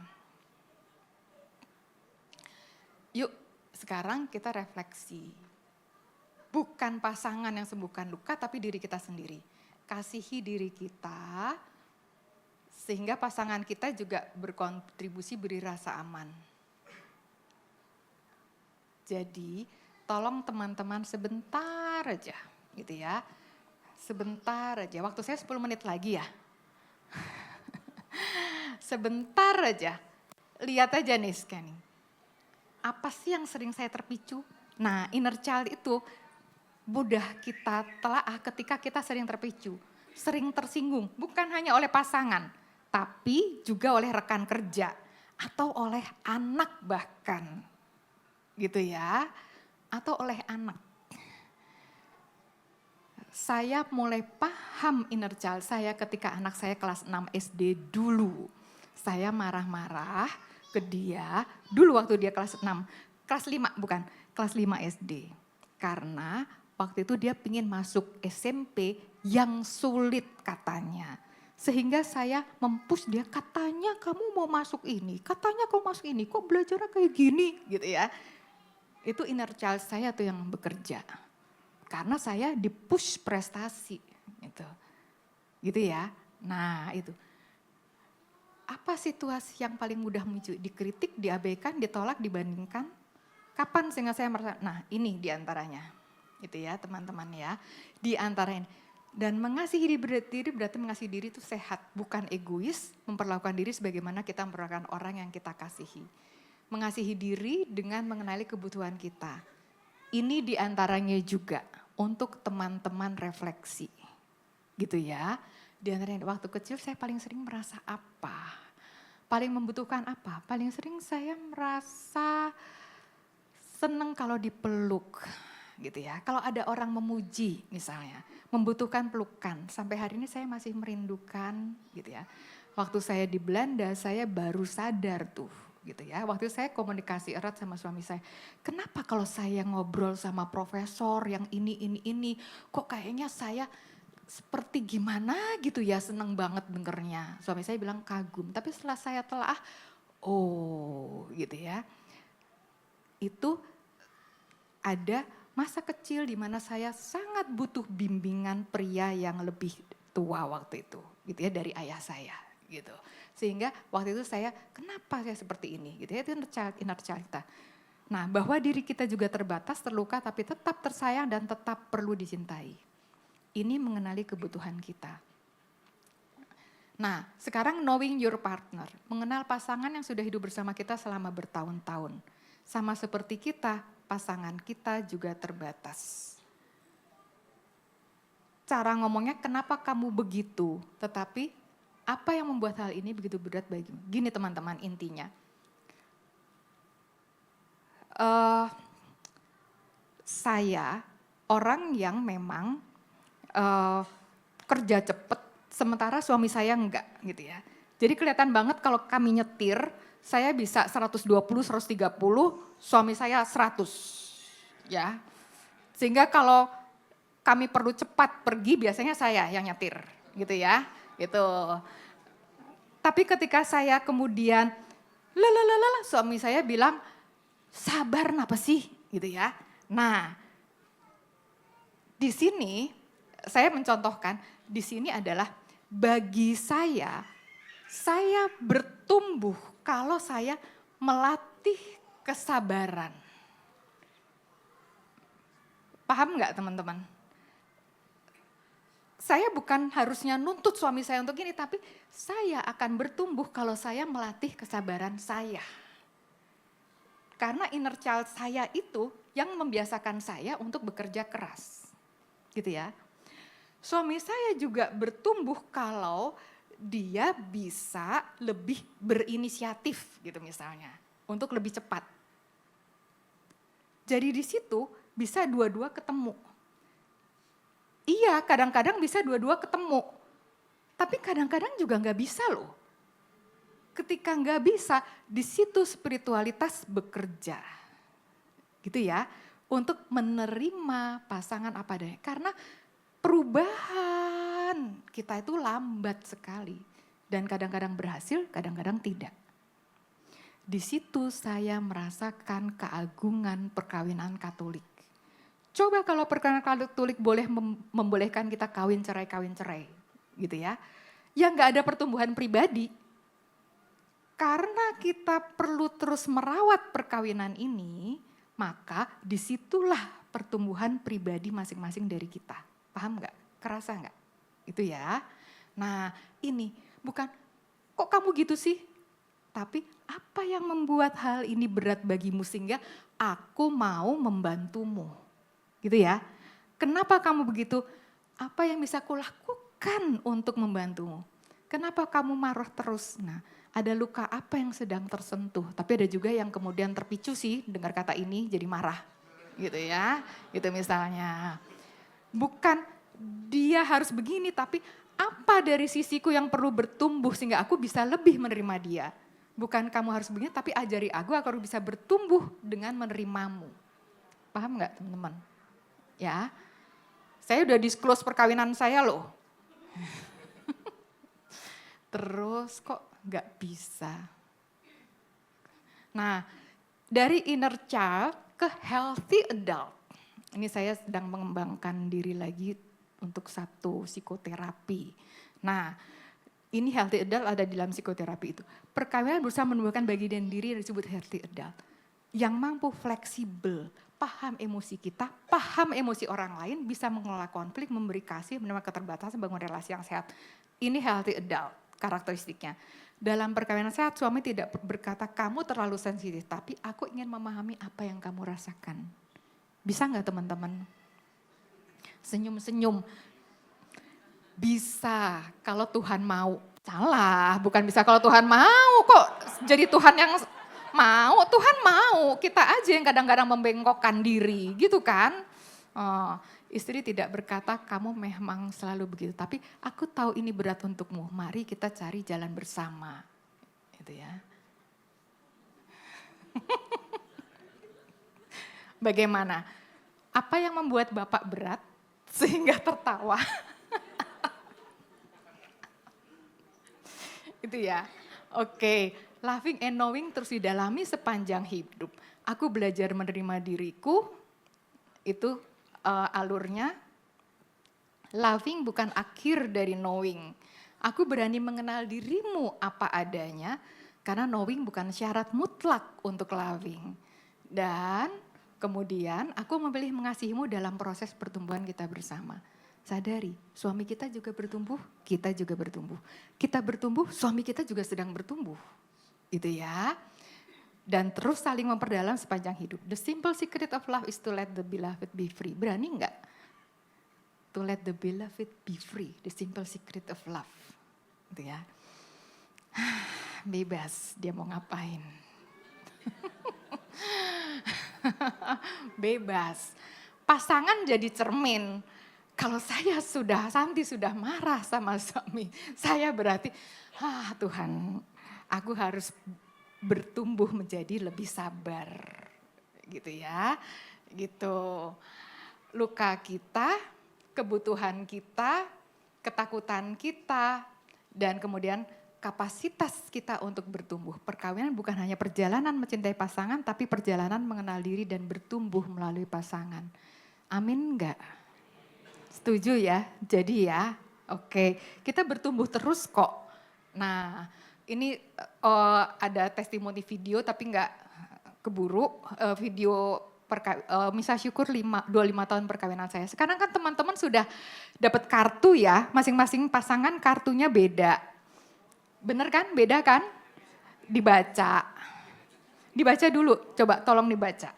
yuk sekarang kita refleksi. Bukan pasangan yang sembuhkan luka tapi diri kita sendiri. Kasihi diri kita sehingga pasangan kita juga berkontribusi beri rasa aman. Jadi tolong teman-teman sebentar aja gitu ya. Sebentar aja, waktu saya 10 menit lagi ya. Sebentar aja, lihat aja nih scanning. Apa sih yang sering saya terpicu? Nah inner child itu mudah kita telaah ketika kita sering terpicu. Sering tersinggung, bukan hanya oleh pasangan. tapi juga oleh rekan kerja atau oleh anak bahkan. Gitu ya. Atau oleh anak. Saya mulai paham inner child saya ketika anak saya kelas 6 SD dulu. Saya marah-marah ke dia dulu waktu dia kelas 6. Kelas 5 bukan, kelas 5 SD. Karena waktu itu dia ingin masuk SMP yang sulit katanya. Sehingga saya mempush dia, katanya kamu mau masuk ini, katanya kamu masuk ini, kok belajarnya kayak gini gitu ya. Itu inner child saya tuh yang bekerja. Karena saya di-push prestasi gitu. Gitu ya. Nah itu. Apa situasi yang paling mudah muncul? Dikritik, diabaikan, ditolak, dibandingkan? Kapan sehingga saya merasa, nah ini diantaranya. Gitu ya teman-teman ya. Diantaranya. Dan mengasihi diri berarti mengasihi diri itu sehat. Bukan egois, memperlakukan diri sebagaimana kita memperlakukan orang yang kita kasihi. Mengasihi diri dengan mengenali kebutuhan kita. Ini diantaranya juga untuk teman-teman refleksi. Gitu ya. Diantaranya waktu kecil saya paling sering merasa apa? Paling membutuhkan apa? Paling sering saya merasa seneng kalau dipeluk. Gitu ya. Kalau ada orang memuji misalnya, membutuhkan pelukan. Sampai hari ini saya masih merindukan gitu ya. Waktu saya di Belanda saya baru sadar tuh gitu ya. Waktu saya komunikasi erat sama suami saya. Kenapa kalau saya ngobrol sama profesor yang ini, kok kayaknya saya seperti gimana gitu ya, seneng banget dengernya. Suami saya bilang kagum, tapi setelah saya telah, oh gitu ya. Itu ada masa kecil di mana saya sangat butuh bimbingan pria yang lebih tua waktu itu, gitu ya, dari ayah saya, gitu. Sehingga waktu itu saya, kenapa saya seperti ini, gitu ya, itu inner child kita. Nah, bahwa diri kita juga terbatas, terluka, tapi tetap tersayang dan tetap perlu dicintai. Ini mengenali kebutuhan kita. Nah, sekarang knowing your partner, mengenal pasangan yang sudah hidup bersama kita selama bertahun-tahun. Sama seperti kita, pasangan kita juga terbatas. Cara ngomongnya kenapa kamu begitu, tetapi apa yang membuat hal ini begitu berat bagimu? Gini teman-teman intinya. Saya orang yang memang kerja cepet, sementara suami saya enggak gitu ya. Jadi kelihatan banget kalau kami nyetir, saya bisa 120, 130, suami saya 100 ya. Sehingga kalau kami perlu cepat pergi biasanya saya yang nyetir gitu ya. Gitu. Tapi ketika saya kemudian suami saya bilang sabar napa sih gitu ya. Nah, di sini saya mencontohkan, di sini adalah bagi saya bertumbuh kalau saya melatih kesabaran. Paham nggak teman-teman? Saya bukan harusnya nuntut suami saya untuk ini, tapi saya akan bertumbuh kalau saya melatih kesabaran saya. Karena inner child saya itu yang membiasakan saya untuk bekerja keras. Gitu ya. Suami saya juga bertumbuh kalau dia bisa lebih berinisiatif gitu misalnya, untuk lebih cepat. Jadi di situ bisa dua-dua ketemu. Iya, kadang-kadang bisa dua-dua ketemu. Tapi kadang-kadang juga nggak bisa loh. Ketika nggak bisa, di situ spiritualitas bekerja. Gitu ya, untuk menerima pasangan apa adanya. Karena perubahan kita itu lambat sekali. Dan kadang-kadang berhasil, kadang-kadang tidak. Di situ saya merasakan keagungan perkawinan Katolik. Coba kalau perkawinan Katolik boleh membolehkan kita kawin cerai gitu ya. Yang gak ada pertumbuhan pribadi. Karena kita perlu terus merawat perkawinan ini, maka disitulah pertumbuhan pribadi masing-masing dari kita. Paham gak? Kerasa gak? Itu ya. Nah ini bukan, kok kamu gitu sih? Tapi apa yang membuat hal ini berat bagimu sehingga aku mau membantumu? Gitu ya. Kenapa kamu begitu? Apa yang bisa kulakukan untuk membantumu? Kenapa kamu marah terus? Nah, ada luka apa yang sedang tersentuh? Tapi ada juga yang kemudian terpicu sih dengar kata ini jadi marah. Gitu ya. Gitu misalnya. Bukan dia harus begini, tapi apa dari sisiku yang perlu bertumbuh sehingga aku bisa lebih menerima dia. Bukan kamu harus begini, tapi ajari aku agar bisa bertumbuh dengan menerimamu. Paham nggak teman-teman? Ya, saya udah disclose perkawinan saya loh. Terus kok nggak bisa. Nah, dari inner child ke healthy adult. Ini saya sedang mengembangkan diri lagi untuk satu psikoterapi. Nah, ini healthy adult ada di dalam psikoterapi itu. Perkawinan berusaha menumbuhkan bagian diri yang disebut healthy adult. Yang mampu fleksibel, paham emosi kita, paham emosi orang lain, bisa mengelola konflik, memberi kasih, menerima keterbatasan, bangun relasi yang sehat. Ini healthy adult karakteristiknya. Dalam perkawinan sehat, suami tidak berkata kamu terlalu sensitif, tapi aku ingin memahami apa yang kamu rasakan. Bisa nggak teman-teman? Senyum-senyum. Bisa kalau Tuhan mau. Salah, bukan bisa kalau Tuhan mau kok jadi Tuhan yang mau. Tuhan mau, kita aja yang kadang-kadang membengkokkan diri gitu kan. Istri tidak berkata kamu memang selalu begitu, tapi aku tahu ini berat untukmu. Mari kita cari jalan bersama. Gitu ya. Bagaimana? Apa yang membuat Bapak berat sehingga tertawa? Itu ya. Oke, loving and knowing terus didalami sepanjang hidup. Aku belajar menerima diriku, itu alurnya. Loving bukan akhir dari knowing. Aku berani mengenal dirimu apa adanya, karena knowing bukan syarat mutlak untuk loving. Dan kemudian aku memilih mengasihimu dalam proses pertumbuhan kita bersama. Sadari, suami kita juga bertumbuh, kita juga bertumbuh. Kita bertumbuh, suami kita juga sedang bertumbuh. Itu ya. Dan terus saling memperdalam sepanjang hidup. The simple secret of love is to let the beloved be free. Berani enggak? To let the beloved be free. The simple secret of love. Gitu ya. Bebas, dia mau ngapain. Bebas. Pasangan jadi cermin. Kalau Santi sudah marah sama suami, saya berarti, Tuhan, aku harus bertumbuh menjadi lebih sabar. Gitu ya. Gitu. Luka kita, kebutuhan kita, ketakutan kita, dan kemudian kapasitas kita untuk bertumbuh. Perkawinan bukan hanya perjalanan mencintai pasangan, tapi perjalanan mengenal diri dan bertumbuh melalui pasangan. Amin enggak? Setuju ya? Jadi ya, oke. Kita bertumbuh terus kok. Nah, ini ada testimoni video tapi enggak keburu. Video Misa Syukur 25 tahun perkawinan saya. Sekarang kan teman-teman sudah dapat kartu ya, masing-masing pasangan kartunya beda. Bener kan? Beda kan? Dibaca. Dibaca dulu, coba tolong dibaca.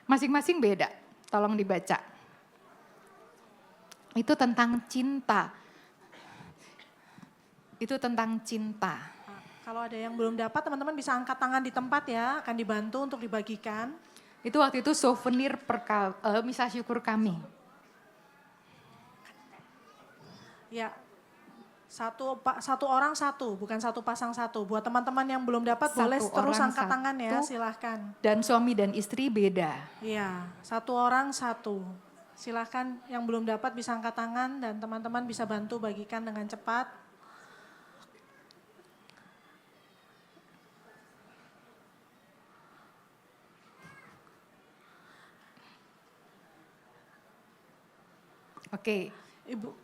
Masing-masing beda, tolong dibaca. Itu tentang cinta. Itu tentang cinta. Kalau ada yang belum dapat, teman-teman bisa angkat tangan di tempat ya, akan dibantu untuk dibagikan. Itu waktu itu souvenir Misa Syukur kami. Ya, satu orang satu, bukan satu pasang satu. Buat teman-teman yang belum dapat boleh terus angkat tangan ya, silahkan. Dan suami dan istri beda. Iya, satu orang satu. Silahkan yang belum dapat bisa angkat tangan dan teman-teman bisa bantu bagikan dengan cepat. Oke. Ibu,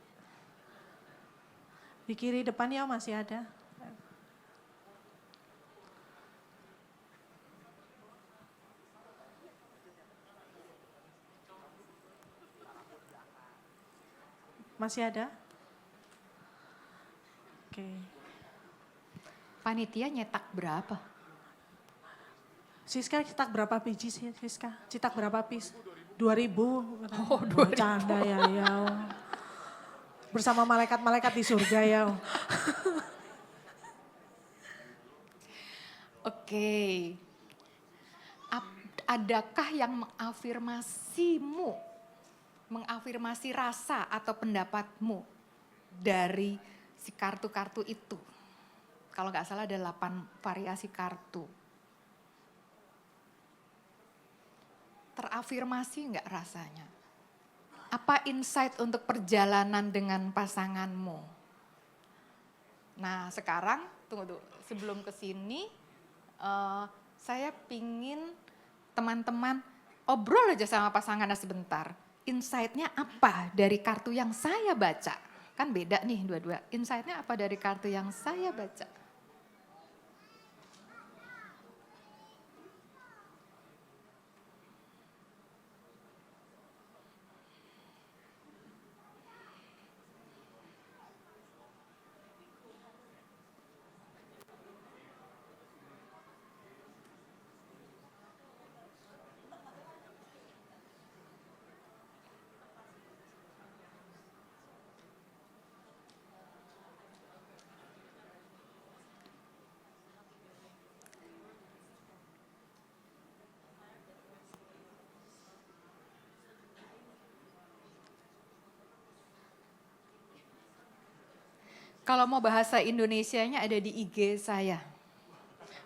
di kiri depan ya masih ada. Masih ada? Oke. Panitia nyetak berapa? Siska cetak berapa biji sih Siska? Cetak berapa pis? 2000. Oh, 2000. Canda ya. bersama malaikat-malaikat di surga ya. Oke. Adakah yang mengafirmasi rasa atau pendapatmu dari si kartu-kartu itu? Kalau nggak salah ada 8 variasi kartu. Terafirmasi nggak rasanya? Apa insight untuk perjalanan dengan pasanganmu? Nah sekarang, tunggu, sebelum ke sini, saya pingin teman-teman obrol aja sama pasangannya sebentar. Insight-nya apa dari kartu yang saya baca? Kan beda nih dua-dua. Insight-nya apa dari kartu yang saya baca? Kalau mau bahasa Indonesianya ada di IG saya.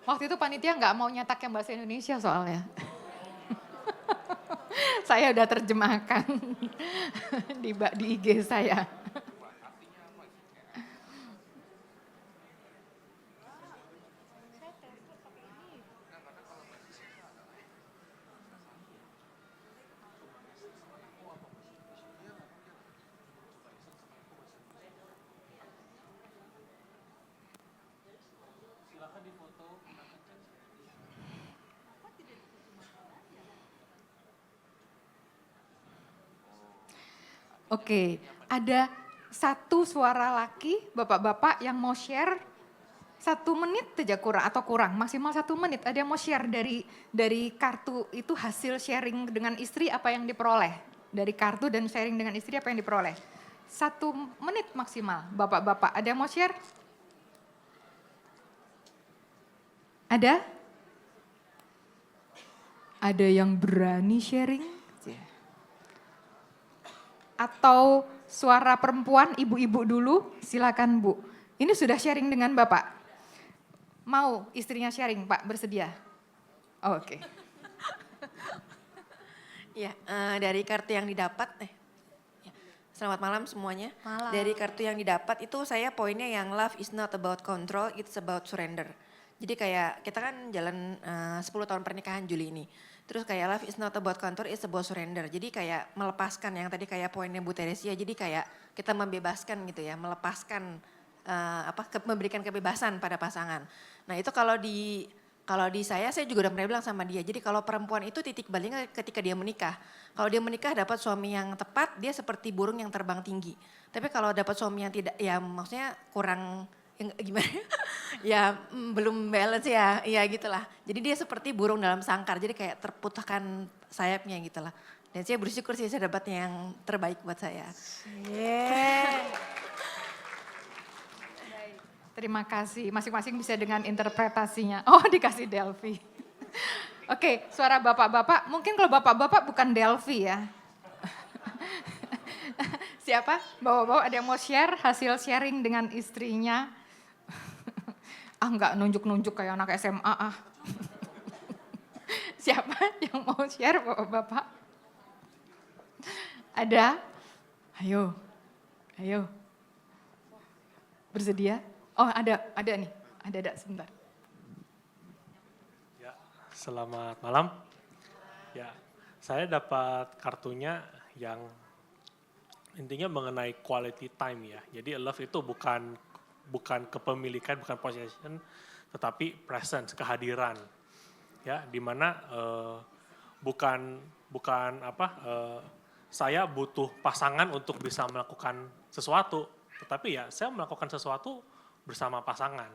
Waktu itu panitia nggak mau nyetak yang bahasa Indonesia soalnya. Saya udah terjemahkan di IG saya. Oke, ada satu suara laki, bapak-bapak yang mau share 1 menit aja kurang atau kurang, maksimal 1 menit. Ada yang mau share dari kartu itu hasil sharing dengan istri apa yang diperoleh? Dari kartu dan sharing dengan istri apa yang diperoleh? 1 menit maksimal, bapak-bapak. Ada yang mau share? Ada? Ada yang berani sharing? Atau suara perempuan, ibu-ibu dulu, silakan Bu. Ini sudah sharing dengan Bapak. Mau istrinya sharing, Pak, bersedia? Oh, oke. Ya, dari kartu yang didapat, ya, selamat malam semuanya. Malam. Dari kartu yang didapat itu saya poinnya yang love is not about control, it's about surrender. Jadi kayak kita kan jalan 10 tahun pernikahan Juli ini. Terus kayak love is not about control, it's about surrender. Jadi kayak melepaskan yang tadi kayak poinnya Bu Teresia. Jadi kayak kita membebaskan gitu ya, melepaskan memberikan kebebasan pada pasangan. Nah itu kalau di saya juga udah pernah bilang sama dia. Jadi kalau perempuan itu titik baliknya ketika dia menikah. Kalau dia menikah dapat suami yang tepat, dia seperti burung yang terbang tinggi. Tapi kalau dapat suami yang tidak, ya maksudnya kurang gimana ya belum balance ya gitulah. Jadi dia seperti burung dalam sangkar, jadi kayak terputahkan sayapnya gitulah. Dan saya bersyukur sih saya dapatnya yang terbaik buat saya. Yeah. Terima kasih, masing-masing bisa dengan interpretasinya. Oh dikasih Delphi. Oke, suara bapak-bapak, mungkin kalau bapak-bapak bukan Delphi ya. Siapa? Bawa-bawa ada yang mau share hasil sharing dengan istrinya? Enggak nunjuk-nunjuk kayak anak SMA ah. Siapa yang mau share bapak-bapak? Ada? Ayo. Bersedia? Oh ada nih, ada sebentar. Ya, selamat malam. Ya, saya dapat kartunya yang intinya mengenai quality time ya. Jadi love itu bukan kepemilikan, bukan possession, tetapi presence, kehadiran. Ya, dimana saya butuh pasangan untuk bisa melakukan sesuatu, tetapi ya saya melakukan sesuatu bersama pasangan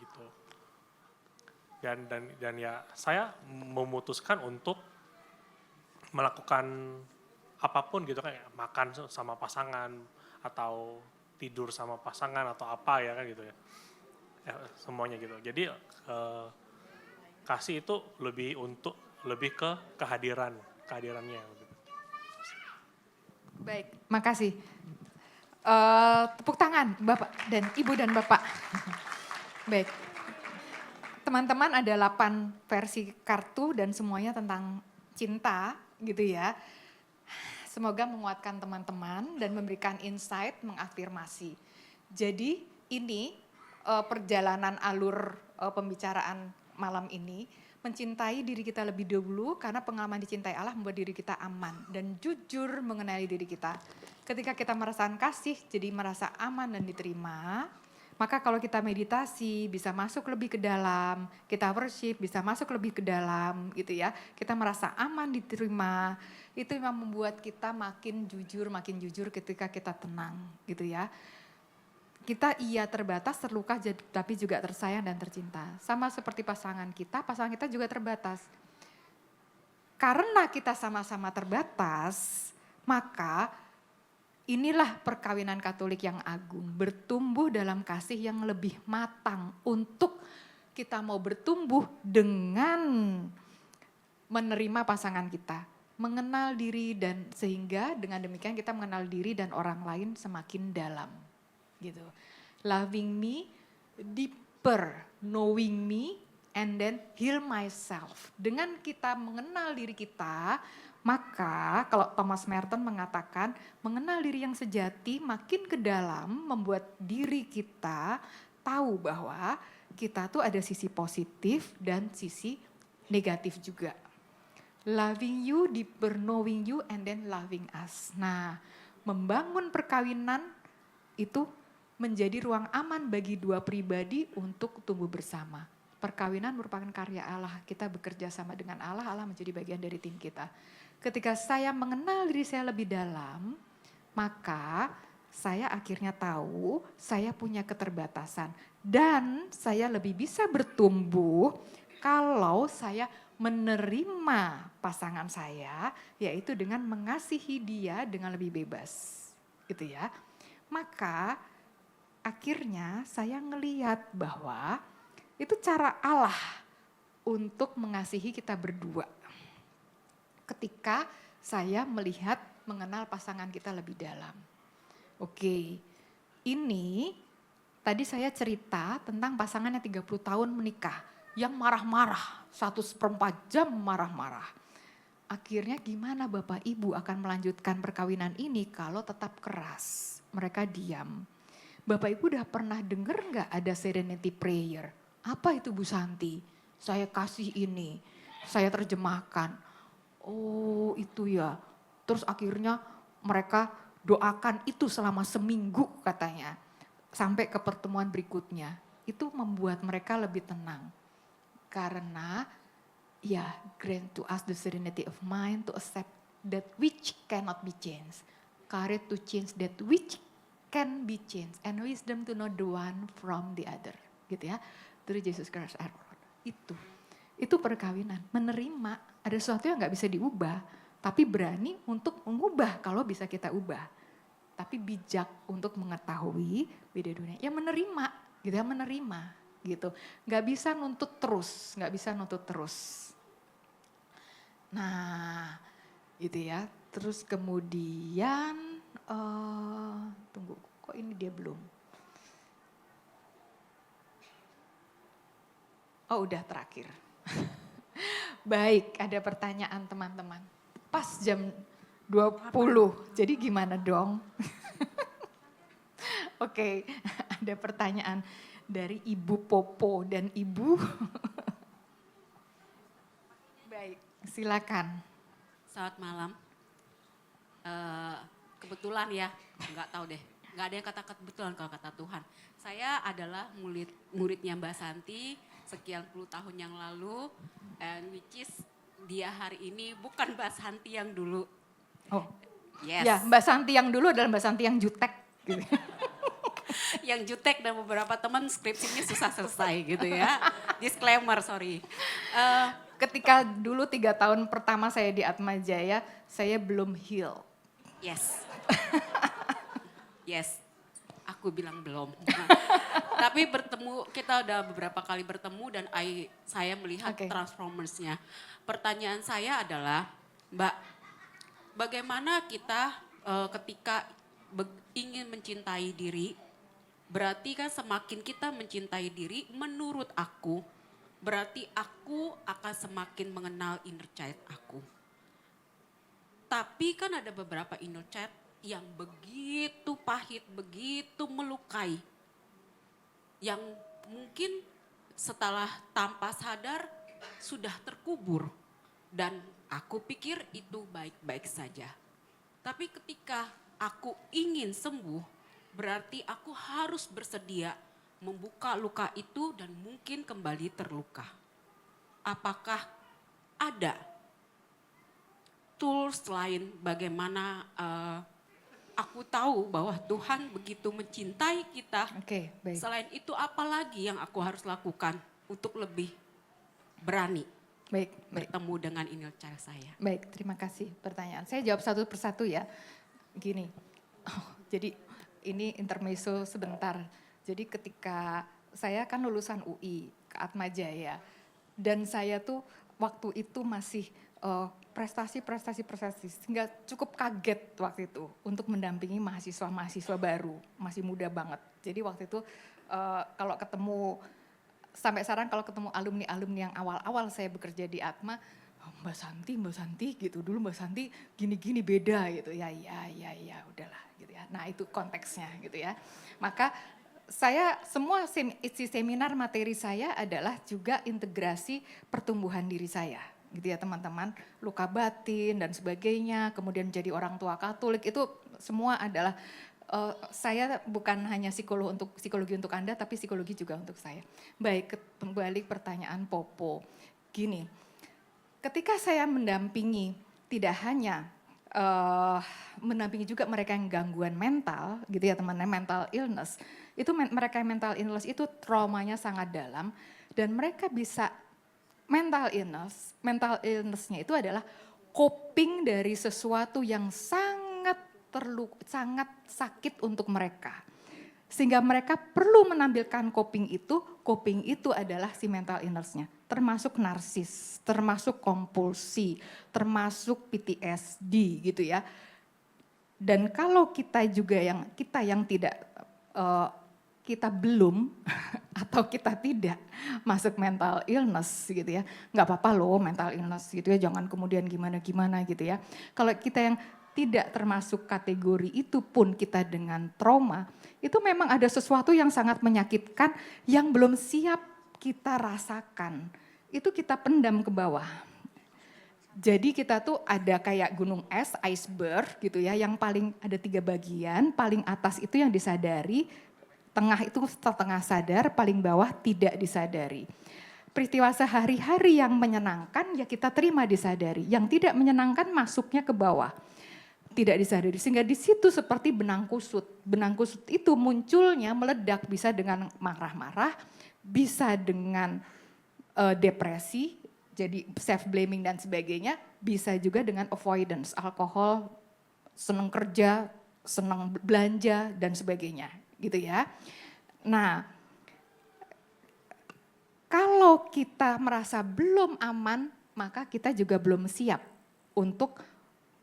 gitu. Dan ya saya memutuskan untuk melakukan apapun gitu kayak makan sama pasangan atau tidur sama pasangan atau apa ya kan gitu ya. Semuanya gitu. Jadi kasih itu lebih ke kehadirannya. Baik, makasih. Tepuk tangan Bapak dan Ibu dan Bapak. Baik. Teman-teman ada 8 versi kartu dan semuanya tentang cinta gitu ya. Semoga menguatkan teman-teman dan memberikan insight, mengafirmasi. Jadi ini perjalanan alur pembicaraan malam ini, mencintai diri kita lebih dahulu karena pengalaman dicintai Allah membuat diri kita aman dan jujur mengenali diri kita. Ketika kita merasakan kasih, jadi merasa aman dan diterima. Maka kalau kita meditasi bisa masuk lebih ke dalam, kita worship bisa masuk lebih ke dalam gitu ya. Kita merasa aman diterima, itu memang membuat kita makin jujur ketika kita tenang gitu ya. Kita terbatas, terluka tapi juga tersayang dan tercinta. Sama seperti pasangan kita juga terbatas. Karena kita sama-sama terbatas, maka inilah perkawinan Katolik yang agung, bertumbuh dalam kasih yang lebih matang untuk kita mau bertumbuh dengan menerima pasangan kita, mengenal diri dan sehingga dengan demikian kita mengenal diri dan orang lain semakin dalam. Gitu. Loving me deeper, knowing me and then heal myself. Dengan kita mengenal diri kita, maka kalau Thomas Merton mengatakan mengenal diri yang sejati makin ke dalam membuat diri kita tahu bahwa kita tuh ada sisi positif dan sisi negatif juga. Loving you, deeper knowing you and then loving us. Nah, membangun perkawinan itu menjadi ruang aman bagi dua pribadi untuk tumbuh bersama. Perkawinan merupakan karya Allah, kita bekerja sama dengan Allah, Allah menjadi bagian dari tim kita. Ketika saya mengenal diri saya lebih dalam, maka saya akhirnya tahu saya punya keterbatasan. Dan saya lebih bisa bertumbuh kalau saya menerima pasangan saya, yaitu dengan mengasihi dia dengan lebih bebas. Gitu ya. Maka akhirnya saya ngelihat bahwa itu cara Allah untuk mengasihi kita berdua. Ketika saya melihat mengenal pasangan kita lebih dalam. Oke, ini tadi saya cerita tentang pasangan yang 30 tahun menikah. Yang marah-marah, 1/4 jam marah-marah. Akhirnya gimana Bapak Ibu akan melanjutkan perkawinan ini kalau tetap keras? Mereka diam. Bapak Ibu udah pernah dengar gak ada serenity prayer? Apa itu Bu Santi? Saya kasih ini, saya terjemahkan. Oh itu ya, terus akhirnya mereka doakan itu selama seminggu katanya. Sampai ke pertemuan berikutnya, itu membuat mereka lebih tenang. Karena ya grant to us the serenity of mind to accept that which cannot be changed. Courage to change that which can be changed. And wisdom to know the one from the other. Gitu ya, through Jesus Christ our Lord. Itu perkawinan, menerima. Ada sesuatu yang gak bisa diubah, tapi berani untuk mengubah kalau bisa kita ubah. Tapi bijak untuk mengetahui beda dunia. Ya menerima, gitu ya, menerima gitu. Gak bisa nuntut terus, Nah, gitu ya. Terus kemudian, tunggu, kok ini dia belum? Oh udah terakhir. Baik, ada pertanyaan teman-teman. Pas jam 20, jadi gimana dong? Oke, ada pertanyaan dari Ibu Popo dan Ibu. Baik, silakan. Selamat malam. Kebetulan ya, nggak tahu deh. Nggak ada yang kata kebetulan kalau kata Tuhan. Saya adalah muridnya Mbak Santi sekian puluh tahun yang lalu. And which is dia hari ini bukan Mbak Santi yang dulu. Oh, yes. Ya Mbak Santi yang dulu adalah Mbak Santi yang jutek. Gitu. Yang jutek dan beberapa teman skripsinya susah selesai gitu ya. Disclaimer, sorry. Ketika dulu 3 tahun pertama saya di Atma Jaya, saya belum heal. Yes. Yes, aku bilang belum. Tapi kita udah beberapa kali bertemu dan saya melihat Oke. transformersnya. Pertanyaan saya adalah, Mbak, bagaimana kita ketika ingin mencintai diri, berarti kan semakin kita mencintai diri, menurut aku, berarti aku akan semakin mengenal inner child aku. Tapi kan ada beberapa inner child yang begitu pahit, begitu melukai. Yang mungkin setelah tanpa sadar sudah terkubur. Dan aku pikir itu baik-baik saja. Tapi ketika aku ingin sembuh, berarti aku harus bersedia membuka luka itu dan mungkin kembali terluka. Apakah ada tools lain bagaimana aku tahu bahwa Tuhan begitu mencintai kita. Oke, baik. Selain itu apa lagi yang aku harus lakukan untuk lebih berani Baik, baik. bertemu dengan inner child saya? Baik, terima kasih pertanyaan. Saya jawab satu persatu ya. Gini, jadi ini intermezzo sebentar. Jadi ketika saya kan lulusan UI, ke Atmajaya. Dan saya tuh waktu itu masih prestasi, sehingga cukup kaget waktu itu untuk mendampingi mahasiswa baru, masih muda banget. Jadi waktu itu kalau ketemu, sampai sekarang kalau ketemu alumni-alumni yang awal-awal saya bekerja di Atma, oh, Mbak Santi gitu, dulu Mbak Santi gini-gini beda gitu, ya udahlah gitu ya. Nah itu konteksnya gitu ya. Maka saya semua isi seminar materi saya adalah juga integrasi pertumbuhan diri saya. Gitu ya teman-teman, luka batin dan sebagainya, kemudian jadi orang tua Katolik, itu semua adalah saya bukan hanya psikologi untuk Anda, tapi psikologi juga untuk saya. Baik, kembali pertanyaan Popo. Gini, ketika saya mendampingi, tidak hanya mendampingi juga mereka yang gangguan mental, gitu ya teman-teman, mental illness, itu mereka yang mental illness itu traumanya sangat dalam, dan mereka bisa mental illness-nya itu adalah coping dari sesuatu yang sangat sakit untuk mereka. Sehingga mereka perlu menampilkan coping itu adalah si mental illness-nya. Termasuk narsis, termasuk kompulsi, termasuk PTSD gitu ya. Dan kalau kita yang tidak kita belum atau kita tidak masuk mental illness gitu ya, nggak apa-apa loh mental illness gitu ya, jangan kemudian gimana gitu ya. Kalau kita yang tidak termasuk kategori itu pun kita dengan trauma, itu memang ada sesuatu yang sangat menyakitkan yang belum siap kita rasakan. Itu kita pendam ke bawah. Jadi kita tuh ada kayak gunung es, iceberg gitu ya, yang paling ada 3 bagian, paling atas itu yang disadari, tengah itu setengah sadar, paling bawah tidak disadari. Peristiwa sehari-hari yang menyenangkan ya kita terima disadari, yang tidak menyenangkan masuknya ke bawah, tidak disadari. Sehingga di situ seperti benang kusut. Benang kusut itu munculnya meledak bisa dengan marah-marah, bisa dengan depresi, jadi self blaming dan sebagainya, bisa juga dengan avoidance, alkohol, senang kerja, senang belanja dan sebagainya. Gitu ya. Nah, kalau kita merasa belum aman, maka kita juga belum siap untuk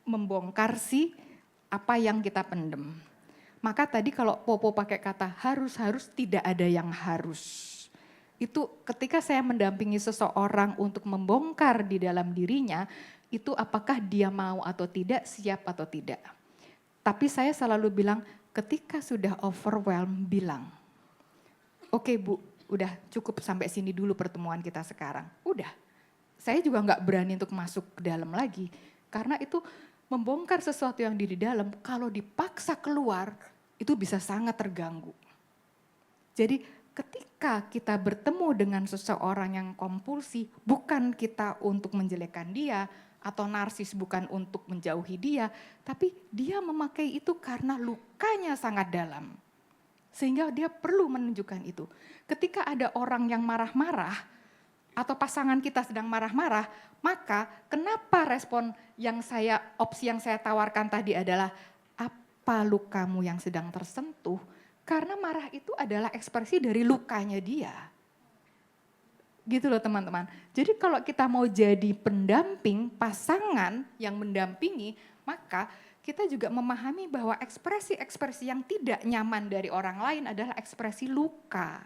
membongkar apa yang kita pendem. Maka tadi kalau Popo pakai kata harus tidak ada yang harus. Itu ketika saya mendampingi seseorang untuk membongkar di dalam dirinya, itu apakah dia mau atau tidak, siap atau tidak. Tapi saya selalu bilang, ketika sudah overwhelm, bilang, oke Bu, udah cukup sampai sini dulu pertemuan kita sekarang. Udah, saya juga nggak berani untuk masuk ke dalam lagi. Karena itu membongkar sesuatu yang di dalam, kalau dipaksa keluar, itu bisa sangat terganggu. Jadi ketika kita bertemu dengan seseorang yang kompulsi, bukan kita untuk menjelekkan dia, atau narsis bukan untuk menjauhi dia, tapi dia memakai itu karena lukanya sangat dalam. Sehingga dia perlu menunjukkan itu. Ketika ada orang yang marah-marah, atau pasangan kita sedang marah-marah, maka kenapa respon opsi yang saya tawarkan tadi adalah, Kenapa lukamu yang sedang tersentuh? Karena marah itu adalah ekspresi dari lukanya dia. Gitu loh teman-teman. Jadi kalau kita mau jadi pendamping, pasangan yang mendampingi, maka kita juga memahami bahwa ekspresi-ekspresi yang tidak nyaman dari orang lain adalah ekspresi luka.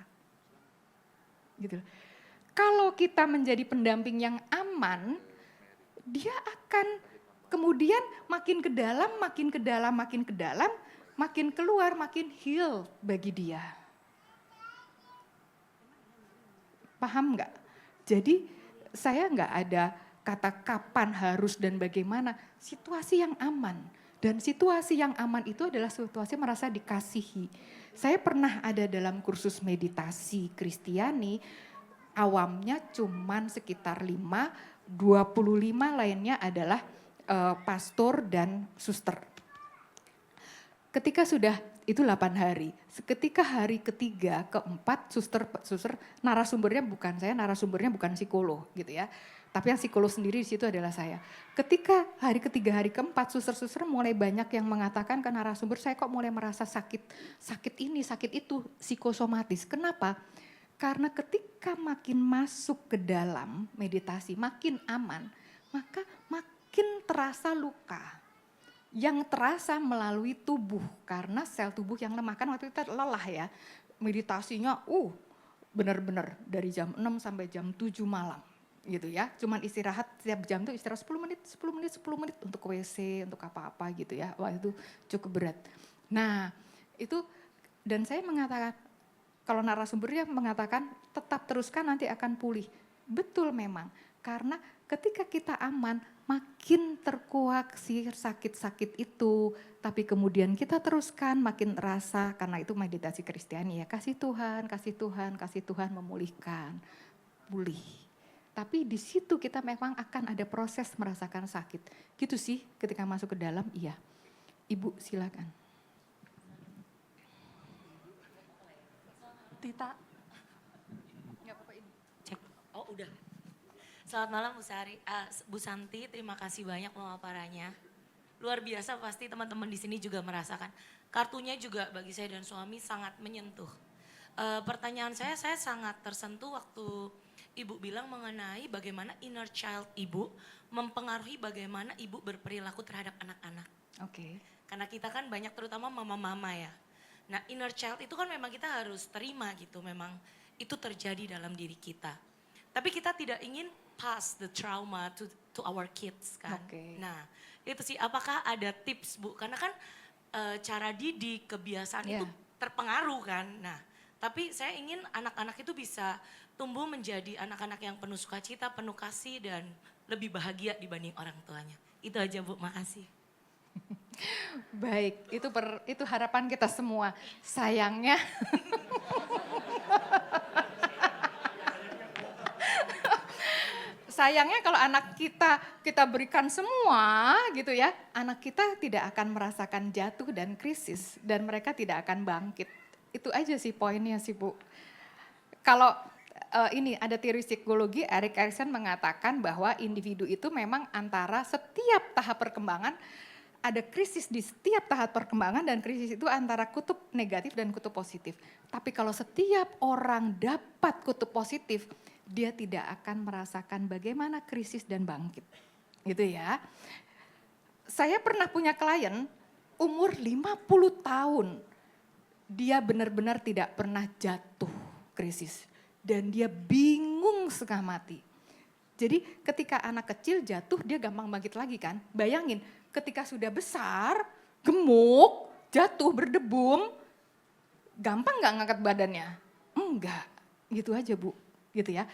Gitu. Kalau kita menjadi pendamping yang aman, dia akan kemudian makin ke dalam, makin ke dalam, makin ke dalam, makin keluar, makin heal bagi dia. Paham nggak? Jadi saya nggak ada kata kapan harus dan bagaimana, situasi yang aman. Dan situasi yang aman itu adalah situasi merasa dikasihi. Saya pernah ada dalam kursus meditasi Kristiani, awamnya cuman sekitar 5, 25 lainnya adalah pastor dan suster. Ketika sudah itu 8 hari, ketika hari ketiga, keempat, suster narasumbernya bukan saya, narasumbernya bukan psikolog gitu ya. Tapi yang psikolog sendiri di situ adalah saya. Ketika hari ketiga, hari keempat, suster-suster mulai banyak yang mengatakan ke narasumber, saya kok mulai merasa sakit ini, sakit itu, psikosomatis. Kenapa? Karena ketika makin masuk ke dalam meditasi, makin aman, maka makin terasa luka. Yang terasa melalui tubuh, karena sel tubuh yang lemah, kan waktu itu lelah ya. Meditasinya benar-benar dari jam 6 sampai jam 7 malam. Gitu ya, cuman istirahat setiap jam tuh istirahat 10 menit untuk ke WC, untuk apa-apa gitu ya. Wah itu cukup berat. Nah itu dan saya mengatakan, kalau narasumbernya mengatakan tetap teruskan nanti akan pulih. Betul memang, karena ketika kita aman makin terkoaksi sakit-sakit itu. Tapi kemudian kita teruskan makin terasa, karena itu meditasi Kristiani ya. Kasih Tuhan, kasih Tuhan, kasih Tuhan memulihkan, pulih. Tapi di situ kita memang akan ada proses merasakan sakit. Gitu sih ketika masuk ke dalam, iya. Ibu silakan. Tita. Cek. Oh udah. Selamat malam Bu Santi, terima kasih banyak pemaparannya. Luar biasa pasti teman-teman di sini juga merasakan. Kartunya juga bagi saya dan suami sangat menyentuh. Pertanyaan saya sangat tersentuh waktu Ibu bilang mengenai bagaimana inner child Ibu mempengaruhi bagaimana Ibu berperilaku terhadap anak-anak. Oke. Karena kita kan banyak terutama mama-mama ya. Nah inner child itu kan memang kita harus terima gitu, memang itu terjadi dalam diri kita. Tapi kita tidak ingin pass the trauma to our kids kan. Oke. Nah itu sih, apakah ada tips Bu? Karena kan cara didik, kebiasaan itu terpengaruh kan. Nah tapi saya ingin anak-anak itu bisa tumbuh menjadi anak-anak yang penuh sukacita, penuh kasih dan lebih bahagia dibanding orang tuanya. Itu aja Bu, makasih. Baik, itu harapan kita semua. Sayangnya kalau anak kita berikan semua gitu ya, anak kita tidak akan merasakan jatuh dan krisis dan mereka tidak akan bangkit. Itu aja sih poinnya sih Bu. Kalau ini ada teori psikologi, Erik Erikson mengatakan bahwa individu itu memang antara setiap tahap perkembangan ada krisis di setiap tahap perkembangan dan krisis itu antara kutub negatif dan kutub positif. Tapi kalau setiap orang dapat kutub positif, dia tidak akan merasakan bagaimana krisis dan bangkit. Gitu ya. Saya pernah punya klien umur 50 tahun. Dia benar-benar tidak pernah jatuh krisis. Dan dia bingung setengah mati. Jadi ketika anak kecil jatuh dia gampang bangkit lagi kan. Bayangin ketika sudah besar, gemuk, jatuh berdebum, gampang gak ngangkat badannya? Enggak, gitu aja Bu, gitu ya.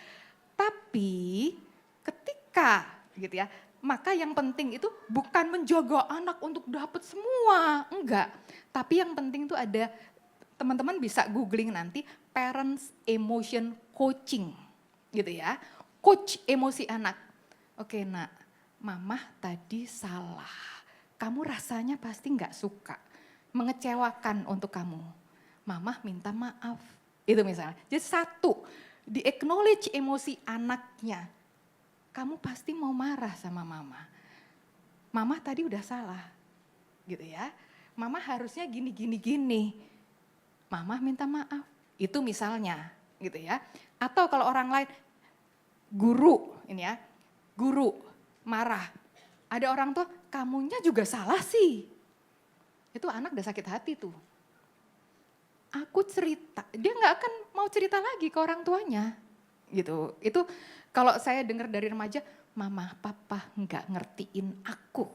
Tapi ketika gitu ya, maka yang penting itu bukan menjaga anak untuk dapat semua, enggak. Tapi yang penting itu ada, teman-teman bisa googling nanti, parents emotion coaching, gitu ya. Coach emosi anak. Oke nak, mama tadi salah. Kamu rasanya pasti nggak suka, mengecewakan untuk kamu. Mama minta maaf. Itu misalnya. Jadi satu, di acknowledge emosi anaknya. Kamu pasti mau marah sama mama. Mama tadi udah salah, gitu ya. Mama harusnya gini, gini, gini. Mama minta maaf. Itu misalnya gitu ya. Atau kalau orang lain, guru ini ya, guru marah. Ada orang tua, kamunya juga salah sih. Itu anak udah sakit hati tuh. Aku cerita, dia nggak akan mau cerita lagi ke orang tuanya. Gitu. Itu kalau saya dengar dari remaja, mama papa nggak ngertiin aku.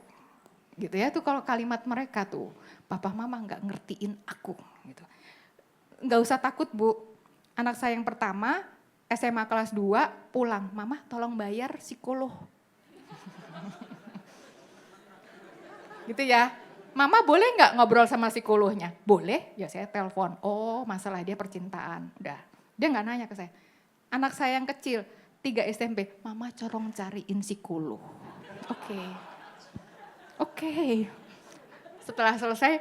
Gitu ya, itu kalau kalimat mereka tuh, papa mama nggak ngertiin aku. Gitu. Nggak usah takut Bu, anak saya yang pertama SMA kelas 2 pulang, mama tolong bayar psikolog. Gitu ya, mama boleh nggak ngobrol sama psikolognya? Boleh, ya saya telepon, oh masalah dia percintaan, udah. Dia nggak nanya ke saya. Anak saya yang kecil, 3 SMP, mama corong cariin psikolog. Oke. Setelah selesai,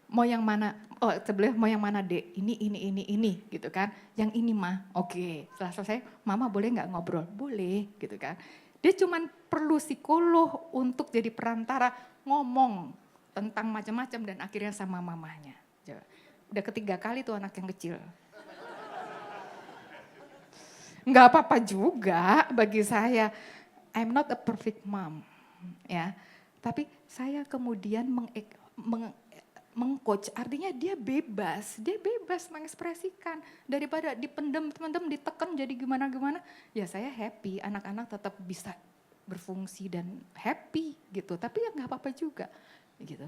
mau yang mana? Oh sebelum mau yang mana Dek? Ini gitu kan. Yang ini mah, oke. Setelah selesai, mama boleh nggak ngobrol? Boleh gitu kan. Dia cuman perlu psikolog untuk jadi perantara ngomong tentang macam-macam dan akhirnya sama mamanya. Udah ketiga kali tuh anak yang kecil. Nggak apa-apa juga bagi saya. I'm not a perfect mom. Ya. Tapi saya kemudian mengcoach, artinya dia bebas mengekspresikan. Daripada dipendam teman-teman, ditekan jadi gimana-gimana, ya saya happy, anak-anak tetap bisa berfungsi dan happy gitu. Tapi ya nggak apa-apa juga gitu.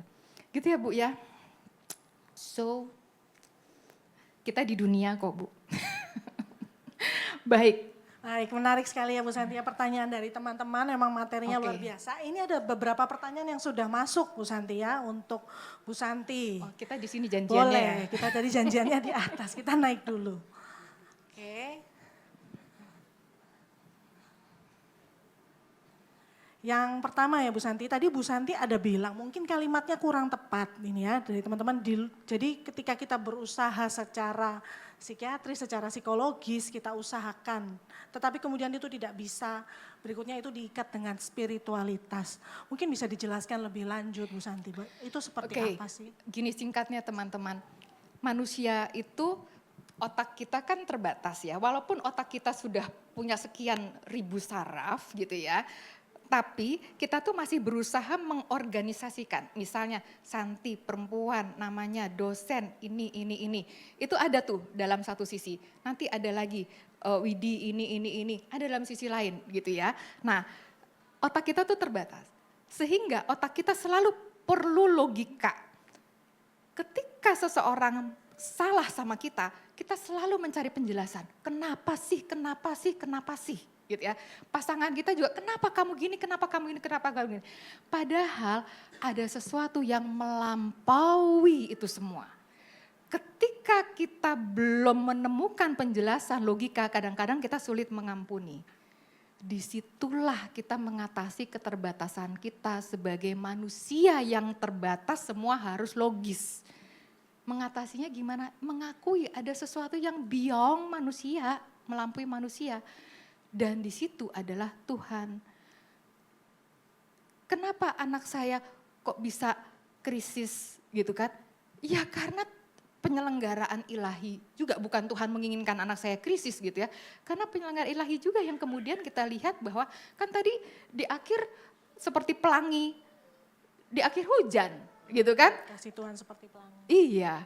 Gitu ya Bu ya. So, kita di dunia kok Bu. Baik. Baik, menarik sekali ya Bu Santi. Pertanyaan dari teman-teman memang materinya Oke. luar biasa. Ini ada beberapa pertanyaan yang sudah masuk Bu Santi ya untuk Bu Santi. Oh, kita di sini janjiannya Boleh, ya. kita tadi janjiannya di atas, kita naik dulu. Oke. Yang pertama ya Bu Santi, tadi Bu Santi ada bilang mungkin kalimatnya kurang tepat ini ya dari teman-teman. Jadi ketika kita berusaha secara psikiatris, secara psikologis kita usahakan. Tetapi kemudian itu tidak bisa, berikutnya itu diikat dengan spiritualitas. Mungkin bisa dijelaskan lebih lanjut Bu Santi, itu seperti apa sih? Gini singkatnya teman-teman, manusia itu otak kita kan terbatas ya, walaupun otak kita sudah punya sekian ribu saraf gitu ya, tapi kita tuh masih berusaha mengorganisasikan. Misalnya Santi perempuan namanya dosen ini. Itu ada tuh dalam satu sisi. Nanti ada lagi Widi ini. Ada dalam sisi lain gitu ya. Nah otak kita tuh terbatas. Sehingga otak kita selalu perlu logika. Ketika seseorang salah sama kita selalu mencari penjelasan. Kenapa sih? Gitu ya. Pasangan kita juga kenapa kamu gini. Padahal ada sesuatu yang melampaui itu semua. Ketika kita belum menemukan penjelasan logika, kadang-kadang kita sulit mengampuni. Disitulah kita mengatasi keterbatasan kita sebagai manusia yang terbatas, semua harus logis. Mengatasinya gimana? Mengakui ada sesuatu yang beyond manusia, melampaui manusia. Dan di situ adalah Tuhan. Kenapa anak saya kok bisa krisis gitu kan? Ya karena penyelenggaraan ilahi juga, bukan Tuhan menginginkan anak saya krisis gitu ya. Karena penyelenggaraan ilahi juga yang kemudian kita lihat bahwa kan tadi di akhir seperti pelangi, di akhir hujan gitu kan. Kasih Tuhan seperti pelangi. Iya.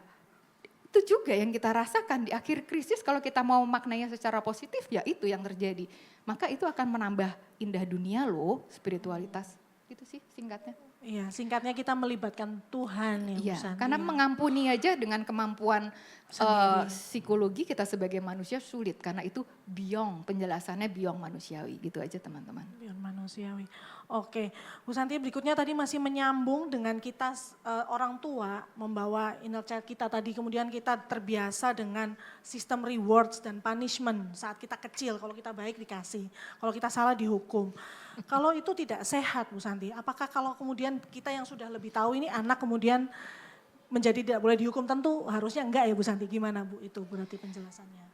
Itu juga yang kita rasakan di akhir krisis, kalau kita mau maknanya secara positif ya itu yang terjadi. Maka itu akan menambah indah dunia loh, spiritualitas. Itu sih singkatnya. Iya, singkatnya kita melibatkan Tuhan ya Bu Iya, Santi. karena ya. mengampuni aja dengan kemampuan Sendiri. psikologi kita sebagai manusia sulit. Karena itu beyond, penjelasannya beyond manusiawi. Gitu aja teman-teman. Beyond manusiawi. Oke, Bu Santi berikutnya tadi masih menyambung dengan kita orang tua membawa inner child kita tadi, kemudian kita terbiasa dengan sistem rewards dan punishment saat kita kecil, kalau kita baik dikasih, kalau kita salah dihukum. Kalau itu tidak sehat Bu Santi, apakah kalau kemudian kita yang sudah lebih tahu ini anak kemudian menjadi tidak boleh dihukum, tentu harusnya enggak ya Bu Santi, gimana Bu itu berarti penjelasannya?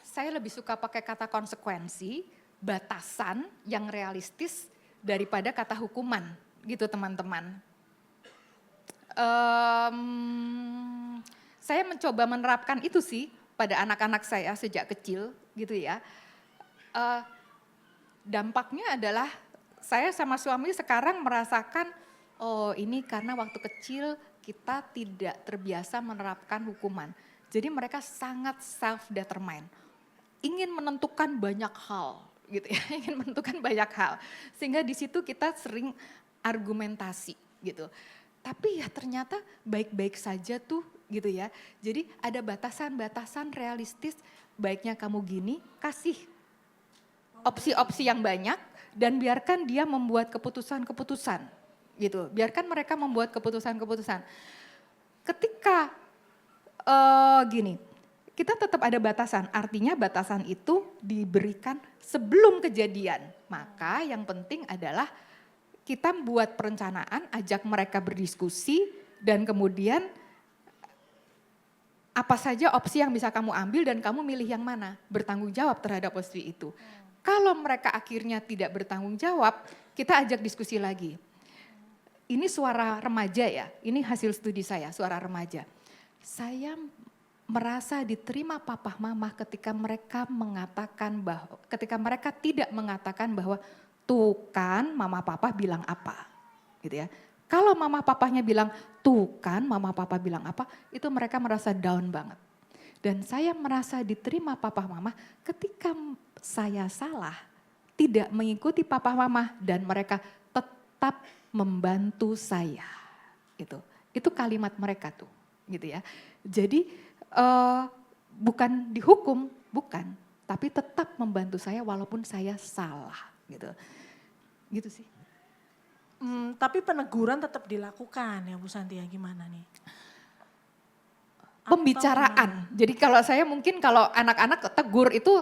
Saya lebih suka pakai kata konsekuensi, batasan yang realistis daripada kata hukuman gitu teman-teman. Saya mencoba menerapkan itu sih pada anak-anak saya sejak kecil gitu ya. Dampaknya adalah saya sama suami sekarang merasakan, oh ini karena waktu kecil kita tidak terbiasa menerapkan hukuman. Jadi mereka sangat self-determined, ingin menentukan banyak hal gitu ya, ingin menentukan banyak hal. Sehingga di situ kita sering argumentasi gitu. Tapi ya ternyata baik-baik saja tuh gitu ya. Jadi ada batasan-batasan realistis, baiknya kamu gini, kasih opsi-opsi yang banyak dan biarkan dia membuat keputusan-keputusan gitu. Biarkan mereka membuat keputusan-keputusan. Ketika gini, kita tetap ada batasan, artinya batasan itu diberikan sebelum kejadian. Maka yang penting adalah kita buat perencanaan, ajak mereka berdiskusi, dan kemudian apa saja opsi yang bisa kamu ambil dan kamu milih yang mana, bertanggung jawab terhadap opsi itu. Kalau mereka akhirnya tidak bertanggung jawab, kita ajak diskusi lagi. Ini suara remaja ya, ini hasil studi saya, suara remaja. Saya merasa diterima papa mama ketika mereka mengatakan bahwa, ketika mereka tidak mengatakan bahwa tuh kan mama papa bilang apa, gitu ya. Kalau mama papanya bilang tuh kan mama papa bilang apa, itu mereka merasa down banget. Dan saya merasa diterima papa mama ketika saya salah, tidak mengikuti papa mama dan mereka tetap membantu saya. Itu kalimat mereka tuh, gitu ya. Jadi bukan dihukum, bukan, tapi tetap membantu saya walaupun saya salah, gitu. Gitu sih. Tapi peneguran tetap dilakukan ya Bu Santi ya, gimana nih? Pembicaraan. Jadi kalau saya mungkin kalau anak-anak tegur itu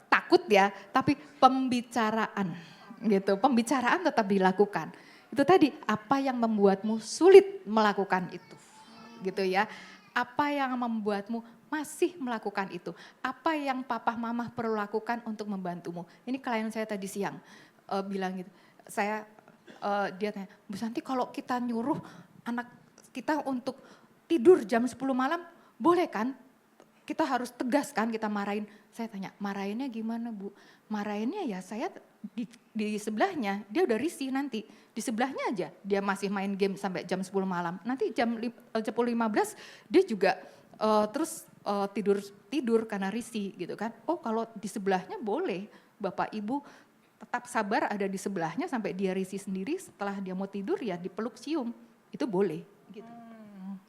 takut ya, tapi pembicaraan gitu. Pembicaraan tetap dilakukan. Itu tadi apa yang membuatmu sulit melakukan itu. Gitu ya. Apa yang membuatmu masih melakukan itu. Apa yang papa mama perlu lakukan untuk membantumu. Ini klien saya tadi siang bilang gitu. Dia tanya, Bu Santi kalau kita nyuruh anak kita untuk tidur jam 10 malam, boleh kan? Kita harus tegas kan, kita marahin. Saya tanya, marahinnya gimana Bu? Marahinnya ya saya di sebelahnya, dia udah risih nanti. Di sebelahnya aja, dia masih main game sampai jam 10 malam. Nanti jam 10.15 dia juga terus tidur karena risih gitu kan. Oh kalau di sebelahnya boleh, Bapak Ibu tetap sabar ada di sebelahnya sampai dia risih sendiri, setelah dia mau tidur ya dipeluk cium, itu boleh gitu.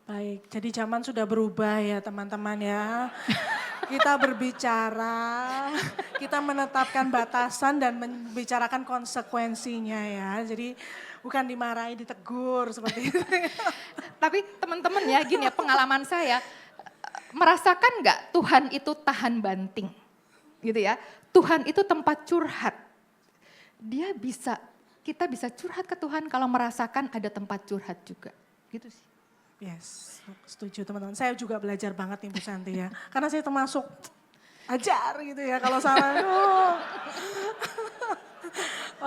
Baik, jadi zaman sudah berubah ya teman-teman ya. Kita berbicara, kita menetapkan batasan dan membicarakan konsekuensinya ya. Jadi bukan dimarahi, ditegur seperti itu. Tapi teman-teman ya gini ya, pengalaman saya, merasakan nggak Tuhan itu tahan banting gitu ya. Tuhan itu tempat curhat. Kita bisa curhat ke Tuhan kalau merasakan ada tempat curhat juga. Gitu sih. Yes, setuju teman-teman. Saya juga belajar banget nih Bu Santi ya. Karena saya termasuk ajar gitu ya kalau salah.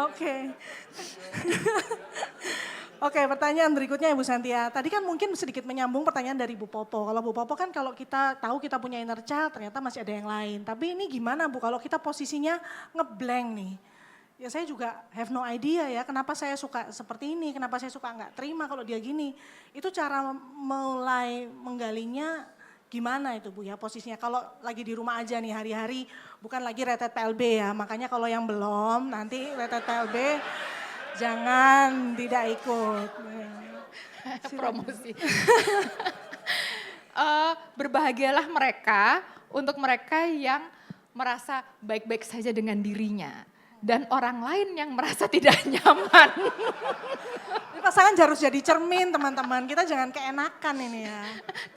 Oke. Oke, pertanyaan berikutnya ya Bu Santi ya. Tadi kan mungkin sedikit menyambung pertanyaan dari Bu Popo. Kalau Bu Popo kan kalau kita tahu kita punya inner child ternyata masih ada yang lain. Tapi ini gimana Bu kalau kita posisinya ngeblank nih. Ya saya juga have no idea ya kenapa saya suka seperti ini, kenapa saya suka nggak terima kalau dia gini. Itu cara mulai menggalinya gimana itu Bu ya posisinya. Kalau lagi di rumah aja nih hari-hari bukan lagi retet PLB ya. Makanya kalau yang belum nanti retet PLB jangan tidak ikut. Promosi. Berbahagialah mereka untuk mereka yang merasa baik-baik saja dengan dirinya. Dan orang lain yang merasa tidak nyaman. Ini pasangan harus jadi cermin teman-teman, kita jangan keenakan ini ya.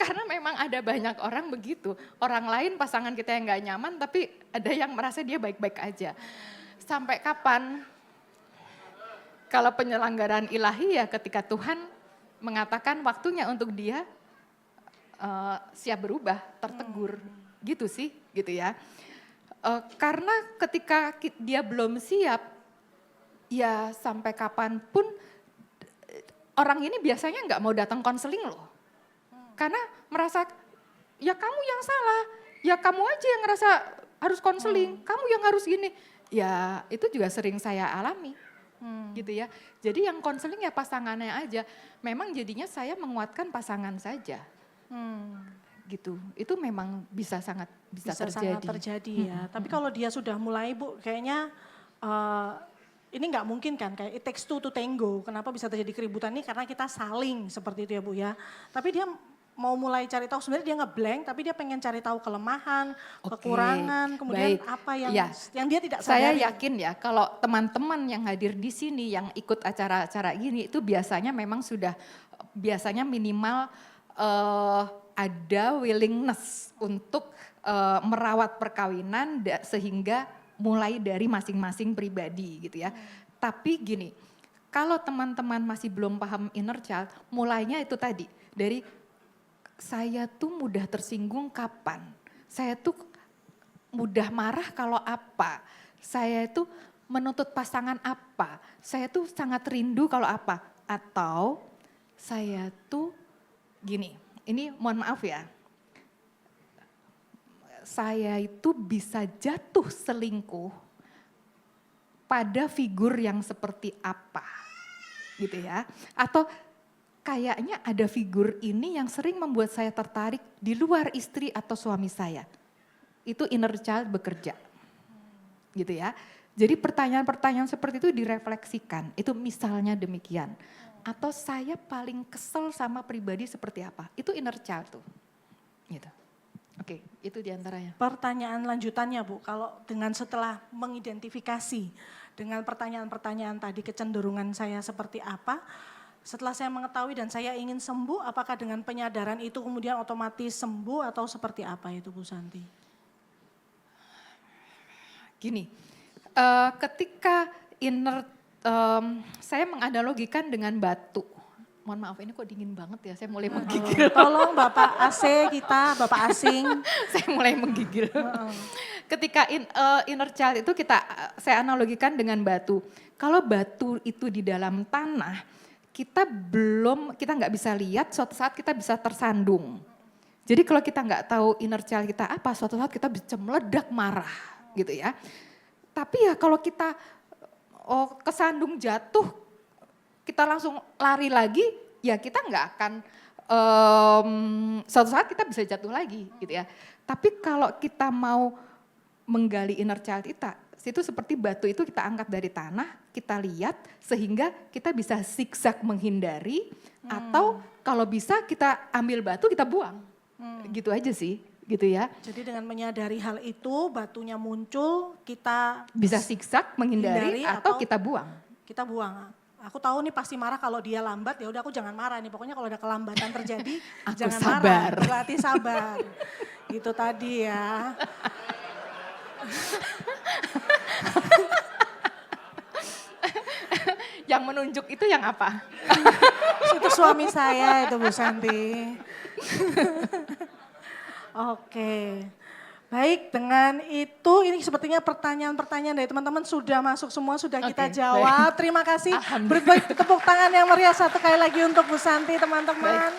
Karena memang ada banyak orang begitu. Orang lain pasangan kita yang gak nyaman tapi ada yang merasa dia baik-baik aja. Sampai kapan? Kalau penyelenggaraan ilahi ya ketika Tuhan mengatakan waktunya untuk dia siap berubah, tertegur. Gitu sih, gitu ya. Karena ketika dia belum siap, ya sampai kapanpun orang ini biasanya nggak mau datang konseling loh. Karena merasa, ya kamu yang salah, ya kamu aja yang ngerasa harus konseling, kamu yang harus gini. Ya itu juga sering saya alami. Gitu ya. Jadi yang konseling ya pasangannya aja. Memang jadinya saya menguatkan pasangan saja. Gitu. Itu memang bisa sangat sangat terjadi ya. Tapi kalau dia sudah mulai Bu, kayaknya ini nggak mungkin kan, kayak it takes two to tango. Kenapa bisa terjadi keributan ini? Karena kita saling seperti itu ya Bu ya. Tapi dia mau mulai cari tahu, sebenarnya dia nge-blank, tapi dia pengen cari tahu kelemahan, kekurangan, kemudian baik. apa yang Ya, yang dia tidak saya sadari. yakin ya kalau teman-teman yang hadir di sini yang ikut acara-acara gini itu biasanya memang sudah biasanya minimal ada willingness untuk merawat perkawinan sehingga mulai dari masing-masing pribadi gitu ya. Tapi gini, kalau teman-teman masih belum paham inner child, mulainya itu tadi dari saya tuh mudah tersinggung kapan, saya tuh mudah marah kalau apa, saya itu menuntut pasangan apa, saya tuh sangat rindu kalau apa, atau saya tuh gini, ini mohon maaf ya, saya itu bisa jatuh selingkuh pada figur yang seperti apa, gitu ya, atau kayaknya ada figur ini yang sering membuat saya tertarik di luar istri atau suami saya. Itu inner child bekerja. Gitu ya. Jadi pertanyaan-pertanyaan seperti itu direfleksikan. Itu misalnya demikian. Atau saya paling kesel sama pribadi seperti apa. Itu inner child tuh. Gitu. Oke, itu diantaranya. Pertanyaan lanjutannya Bu, kalau dengan setelah mengidentifikasi dengan pertanyaan-pertanyaan tadi kecenderungan saya seperti apa, setelah saya mengetahui dan saya ingin sembuh, apakah dengan penyadaran itu kemudian otomatis sembuh atau seperti apa itu Bu Santi? Gini, ketika saya menganalogikan dengan batu. Mohon maaf ini kok dingin banget ya, saya mulai menggigil. Tolong Bapak AC kita, Bapak asing. Saya mulai menggigil. Ketika inner child itu saya analogikan dengan batu. Kalau batu itu di dalam tanah, kita nggak bisa lihat, suatu saat kita bisa tersandung. Jadi kalau kita nggak tahu inner child kita apa, suatu saat kita bisa meledak marah gitu ya. Tapi ya kalau kita kesandung jatuh, kita langsung lari lagi, ya kita nggak akan, suatu saat kita bisa jatuh lagi gitu ya. Tapi kalau kita mau menggali inner child kita, itu seperti batu itu kita angkat dari tanah, kita lihat sehingga kita bisa zigzag menghindari atau kalau bisa kita ambil batu kita buang. Gitu aja sih, gitu ya. Jadi dengan menyadari hal itu, batunya muncul, kita Bisa zigzag menghindari atau kita buang. Kita buang. Aku tahu nih pasti marah kalau dia lambat, ya udah aku jangan marah nih. Pokoknya kalau ada kelambatan terjadi, Aku jangan sabar. marah. Berarti sabar. Gitu tadi ya. Yang menunjuk itu yang apa? Itu suami saya itu Bu Santi. Oke. Baik, dengan itu ini sepertinya pertanyaan-pertanyaan dari teman-teman sudah masuk semua, sudah kita Oke, jawab. Terima kasih. Beri tepuk tangan yang meriah satu kali lagi untuk Bu Santi teman-teman.